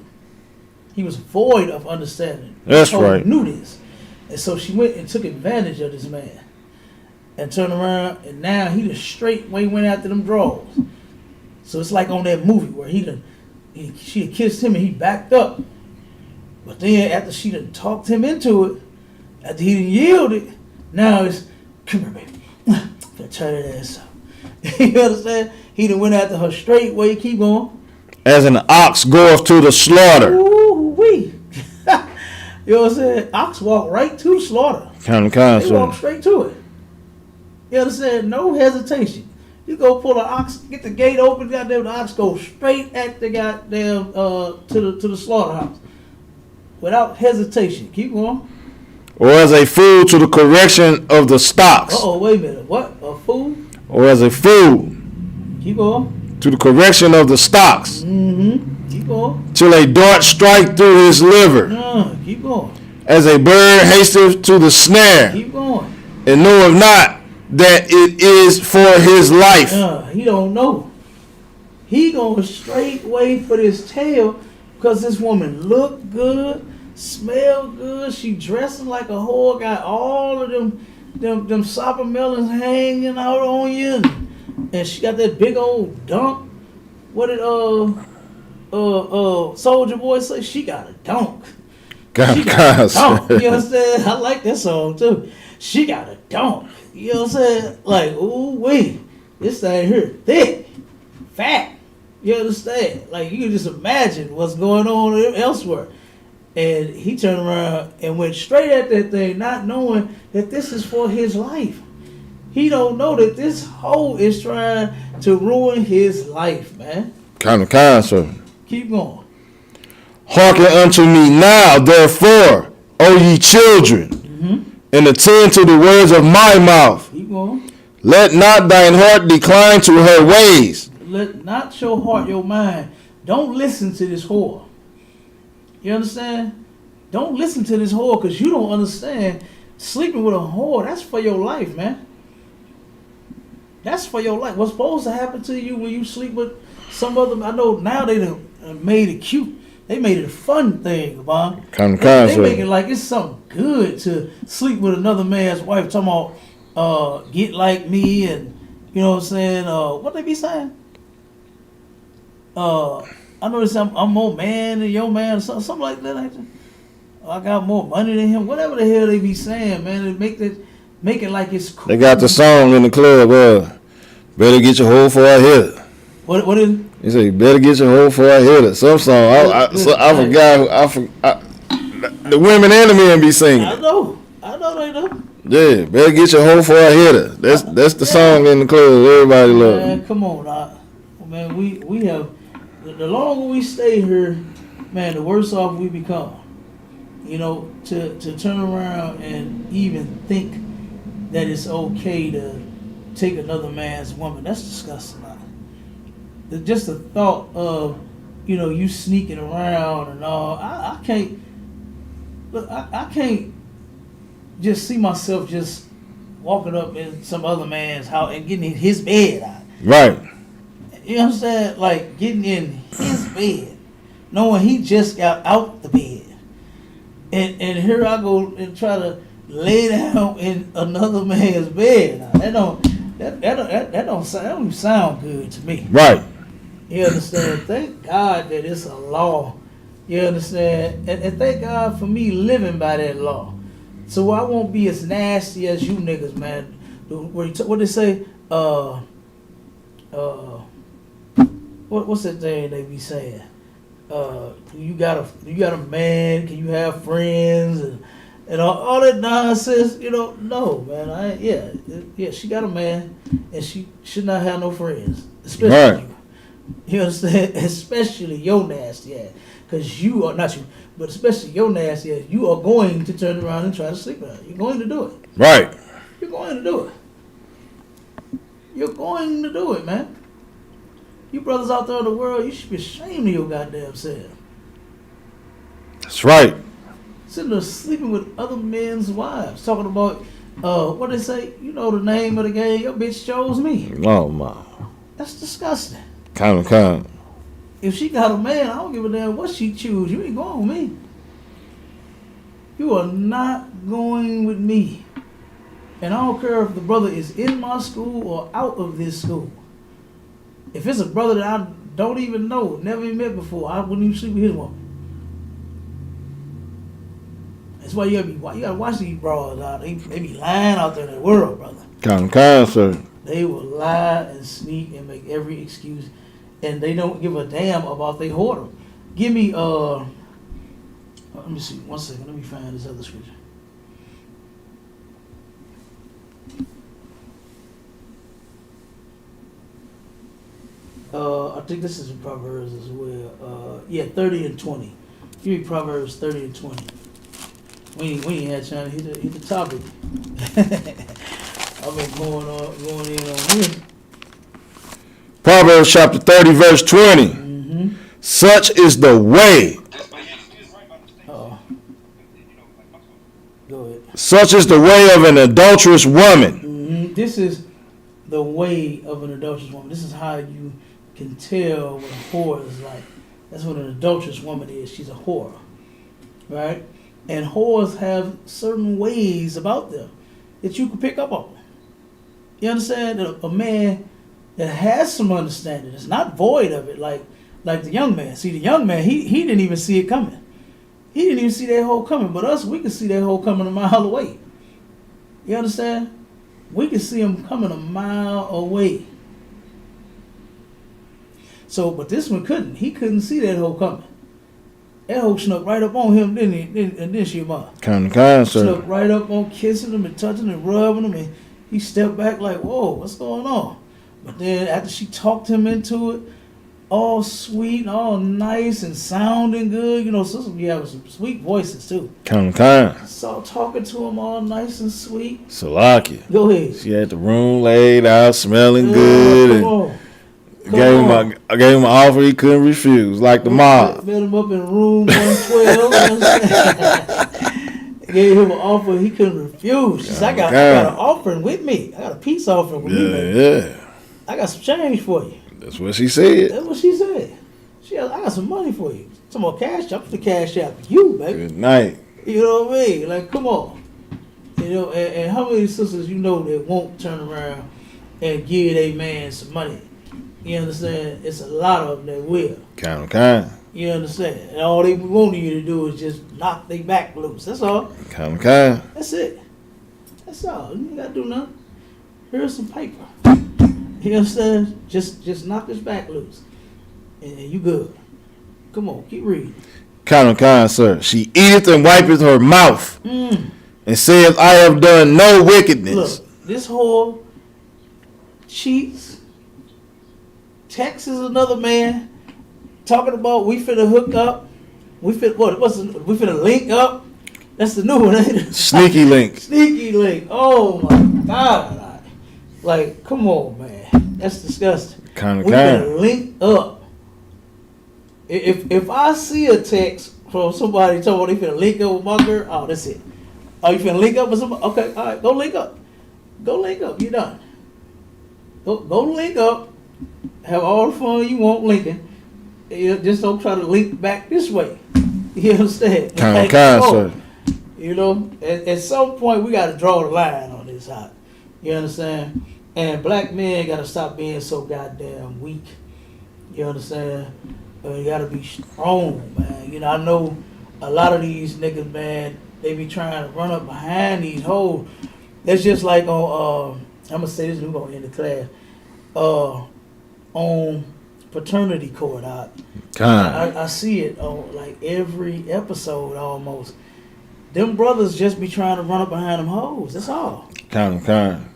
He was void of understanding. That's so right. He knew this. And so she went and took advantage of this man. And turned around, and now he just straight way went after them draws. So it's like on that movie where she had kissed him and he backed up. But then after she done talked him into it, after he done yielded, now it's, come here, baby. Gotta turn that ass up. You understand? He done went after her straight way, keep going. As an ox goeth to the slaughter. Ooh-wee. You know what I'm saying? Ox walk right to slaughter. Kind, They sir. walk straight to it. You understand? No hesitation. You go pull an ox, get the gate open, goddamn, the ox go straight at the goddamn to the slaughterhouse without hesitation. Keep going. Or as a fool to the correction of the stocks. Wait a minute. What? A fool? Or as a fool Keep going. to the correction of the stocks. Keep going. Till a dart strike through his liver. Keep going. As a bird hasteth to the snare. Keep going. And knoweth not that it is for his life. He don't know. He going straight way for this tail because this woman look good, smell good. She dressing like a whore. Got all of them sopper melons hanging out on you, and she got that big old dunk. What did Soulja Boy say? She got a dunk. She got a dunk. You understand? I like that song too. She got a dunk. You know what I'm saying? Like, ooh wee, this thing here thick, fat. You understand? Like, you can just imagine what's going on elsewhere. And he turned around and went straight at that thing, not knowing that this is for his life. He don't know that this hoe is trying to ruin his life, man. Kind, sir. Keep going. Hearken unto me now, therefore, O ye children, and attend to the words of my mouth. Keep going. Let not thine heart decline to her ways. Let not your heart, your mind. Don't listen to this whore. You understand? Don't listen to this whore because you don't understand. Sleeping with a whore, that's for your life, man. That's for your life. What's supposed to happen to you when you sleep with some other? I know now they done made it cute. They made it a fun thing, Bob. They make it like it's something good to sleep with another man's wife. Talking about get like me, and you know what I'm saying. What they be saying? I know this. I'm more man than your man, or something like that. I got more money than him. Whatever the hell they be saying, man. They make it like it's cool. They got the song in the club. Better get your hoe before I hit it. What is it? He said, "You better get your hoe before I hit it." Some song. I forgot. The women and the men be singing. I know they know. Yeah, better get your hoe before I hit it. That's the song in the club. Everybody love it. Man, come on, man. We have the longer we stay here, man, the worse off we become. You know, to turn around and even think that it's okay to take another man's woman, that's disgusting. Just the thought of, you know, you sneaking around and all, I can't. Look, I can't just see myself just walking up in some other man's house and getting in his bed out. Right. You know what I'm saying? Like getting in his bed, knowing he just got out the bed, and here I go and try to lay down in another man's bed. Now, that don't sound good to me. Right. You understand? Thank God that it's a law. You understand? And thank God for me living by that law. So I won't be as nasty as you niggas, man. What they say? What's that thing they be saying? You got a man? Can you have friends and all that nonsense? You know, no, man. Yeah. She got a man, and she should not have no friends, especially Right. you. You understand? Especially your nasty ass, because you are not you, but especially your nasty ass. You are going to turn around and try to sleep with her. You're going to do it. Right. You're going to do it. You're going to do it, man. You brothers out there in the world, you should be ashamed of your goddamn self. That's right. Sitting there sleeping with other men's wives, talking about what they say. You know the name of the game. Your bitch chose me. Oh my. That's disgusting. Kind. If she got a man, I don't give a damn what she choose. You ain't going with me. You are not going with me. And I don't care if the brother is in my school or out of this school. If it's a brother that I don't even know, never even met before, I wouldn't even sleep with his woman. That's why you gotta watch these broads out. They be lying out there in the world, brother. Kind, sir. They will lie and sneak and make every excuse, and they don't give a damn about they whoredom. Give me let me see, 1 second, let me find this other scripture. I think this is in Proverbs as well. 30 and 20. Give me Proverbs 30 and 20. We ain't had time to hit the topic. I've been going in on here. Proverbs chapter 30, verse 20. Such is the way. Go ahead. Such is the way of an adulterous woman. This is the way of an adulterous woman. This is how you can tell what a whore is like. That's what an adulterous woman is. She's a whore, right? And whores have certain ways about them that you can pick up on. You understand? That a man that has some understanding, is not void of it, like the young man. See, the young man, he didn't even see it coming. He didn't even see that hole coming. But us, we can see that hole coming a mile away. You understand? We can see him coming a mile away. So, but this one couldn't. He couldn't see that hole coming. That hole snuck right up on him, didn't he? And then she mom. Kind, sir. Snuck right up on kissing him and touching and rubbing him, and he stepped back like, whoa, what's going on? But then after she talked him into it, all sweet and all nice and sounding good, you know, sisters be having some sweet voices too. Kind. So talking to him all nice and sweet. Salakia. Go ahead. She had the room laid out, smelling good. Come And on. I gave him an offer he couldn't refuse, like the mob. Met him up in room 112. You know what I'm saying? Gave him an offer he couldn't refuse. She said, I got an offering with me. I got a peace offering with me, baby. Yeah. I got some change for you. That's what she said. That's what she said. I got some money for you. Some more cash. I'm the cash out for you, baby. Good night. You know what I mean? Like, come on. You know, and how many sisters you know that won't turn around and give their man some money? You understand? It's a lot of them that will. Kind. You understand? And all they want you to do is just knock their back loose. That's all. Kind. That's it. That's all. You ain't got to do nothing. Here's some paper. You understand? Just knock his back loose. And you good. Come on, keep reading. Kind, sir. She eateth and wipeth her mouth, and saith, I have done no wickedness. Look, this whore cheats, texts another man, talking about we finna hook up. We finna link up. That's the new one, ain't it? Sneaky link. Sneaky link. Oh my God. Like, come on, man. That's disgusting. Kind. We finna link up. If I see a text from somebody talking about they finna link up with my girl, oh, that's it. Oh, you finna link up with somebody? Okay, all right, go link up. Go link up. You done. Go link up. Have all the fun you want linking. Just don't try to link back this way. You understand? Kind, oh, sir. You know, at some point we got to draw the line on this hot. You understand? And black men got to stop being so goddamn weak. You understand? You got to be strong, man. You know, I know a lot of these niggas, man, they be trying to run up behind these hoes. That's just like on, I'm going to say this, we're going to end the class. On paternity court, I see it on like every episode almost. Them brothers just be trying to run up behind them hoes. That's all. Kind.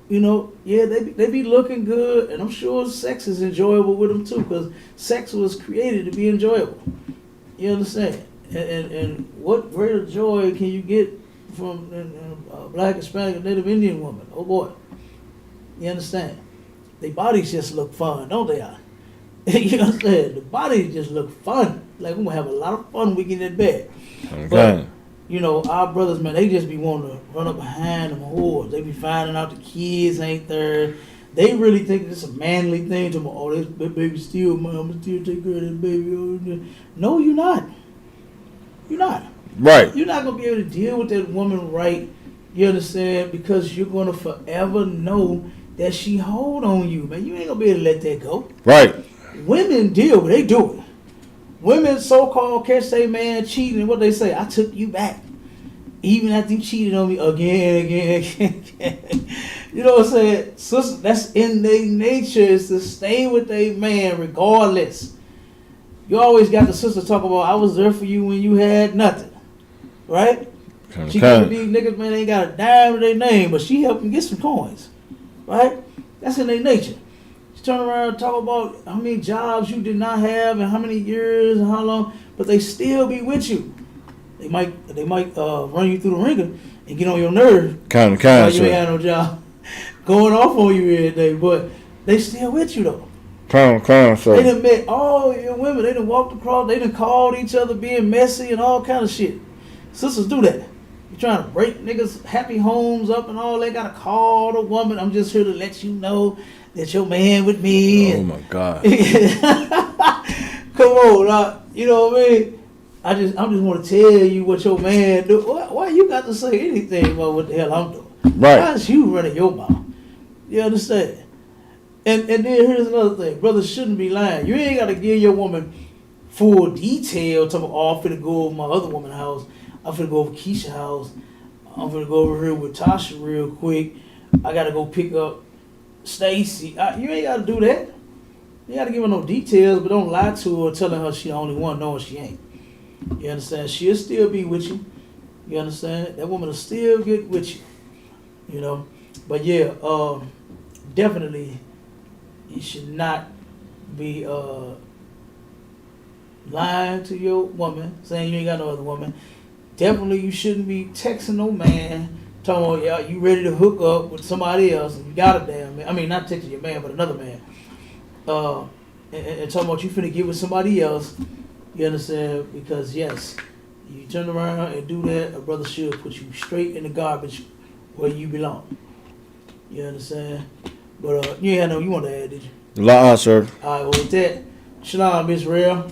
You know, yeah, they be looking good, and I'm sure sex is enjoyable with them too, because sex was created to be enjoyable. You understand? And what greater joy can you get from a black, Hispanic, or Native Indian woman? Oh boy, you understand? Their bodies just look fun, don't they? You understand? The bodies just look fun. Like we're gonna have a lot of fun when we get in bed. Okay. But, you know, our brothers, man, they just be wanting to run up behind them whores. They be finding out the kids ain't there. They really think it's a manly thing to, oh, this baby still, man, I'm still take care of that baby. No, you're not. You're not. Right. You're not going to be able to deal with that woman right, you understand, because you're going to forever know that she hold on you, man. You ain't going to be able to let that go. Right. Women deal, but they do it. Women so-called catch their man cheating, and what they say, I took you back. Even after you cheated on me again. You know what I'm saying? Sister, that's in their nature, is to stay with their man regardless. You always got the sister talk about, I was there for you when you had nothing. Right? She got these niggas, man, they ain't got a dime to their name, but she helped them get some coins. Right? That's in their nature. Turn around and talk about how many jobs you did not have and how many years and how long, but they still be with you. They might run you through the ringer and get on your nerve. Kind, you ain't sir. had no job going off on you every day, but they still with you though. Kind, sir. They done met all your women. They done walked across. They done called each other being messy and all kind of shit. Sisters do that. You trying to break niggas' happy homes up and all. They gotta call the woman. I'm just here to let you know that your man with me. Oh my God. Come on, you know what I mean? I just want to tell you what your man do. Why you got to say anything about what the hell I'm doing? Right. Why is you running your mouth? You understand? And then here's another thing. Brothers shouldn't be lying. You ain't got to give your woman full detail. Talking about, oh, I'm finna go over my other woman's house. I'm finna go over Keisha's house. I'm finna go over here with Tasha real quick. I got to go pick up Stacy. You ain't got to do that. You got to give her no details, but don't lie to her telling her she the only one knowing she ain't. You understand? She'll still be with you. You understand? That woman will still get with you. You know? But yeah, definitely you should not be lying to your woman, saying you ain't got no other woman. Definitely you shouldn't be texting no man talking about, yeah, you ready to hook up with somebody else and you got a damn man. I mean, not texting your man, but another man. And talking about you finna get with somebody else. You understand? Because yes, you turn around and do that, a brother should put you straight in the garbage where you belong. You understand? But you ain't had no, you want to add, did you? La, sir. All right, well with that, shalom, Israel.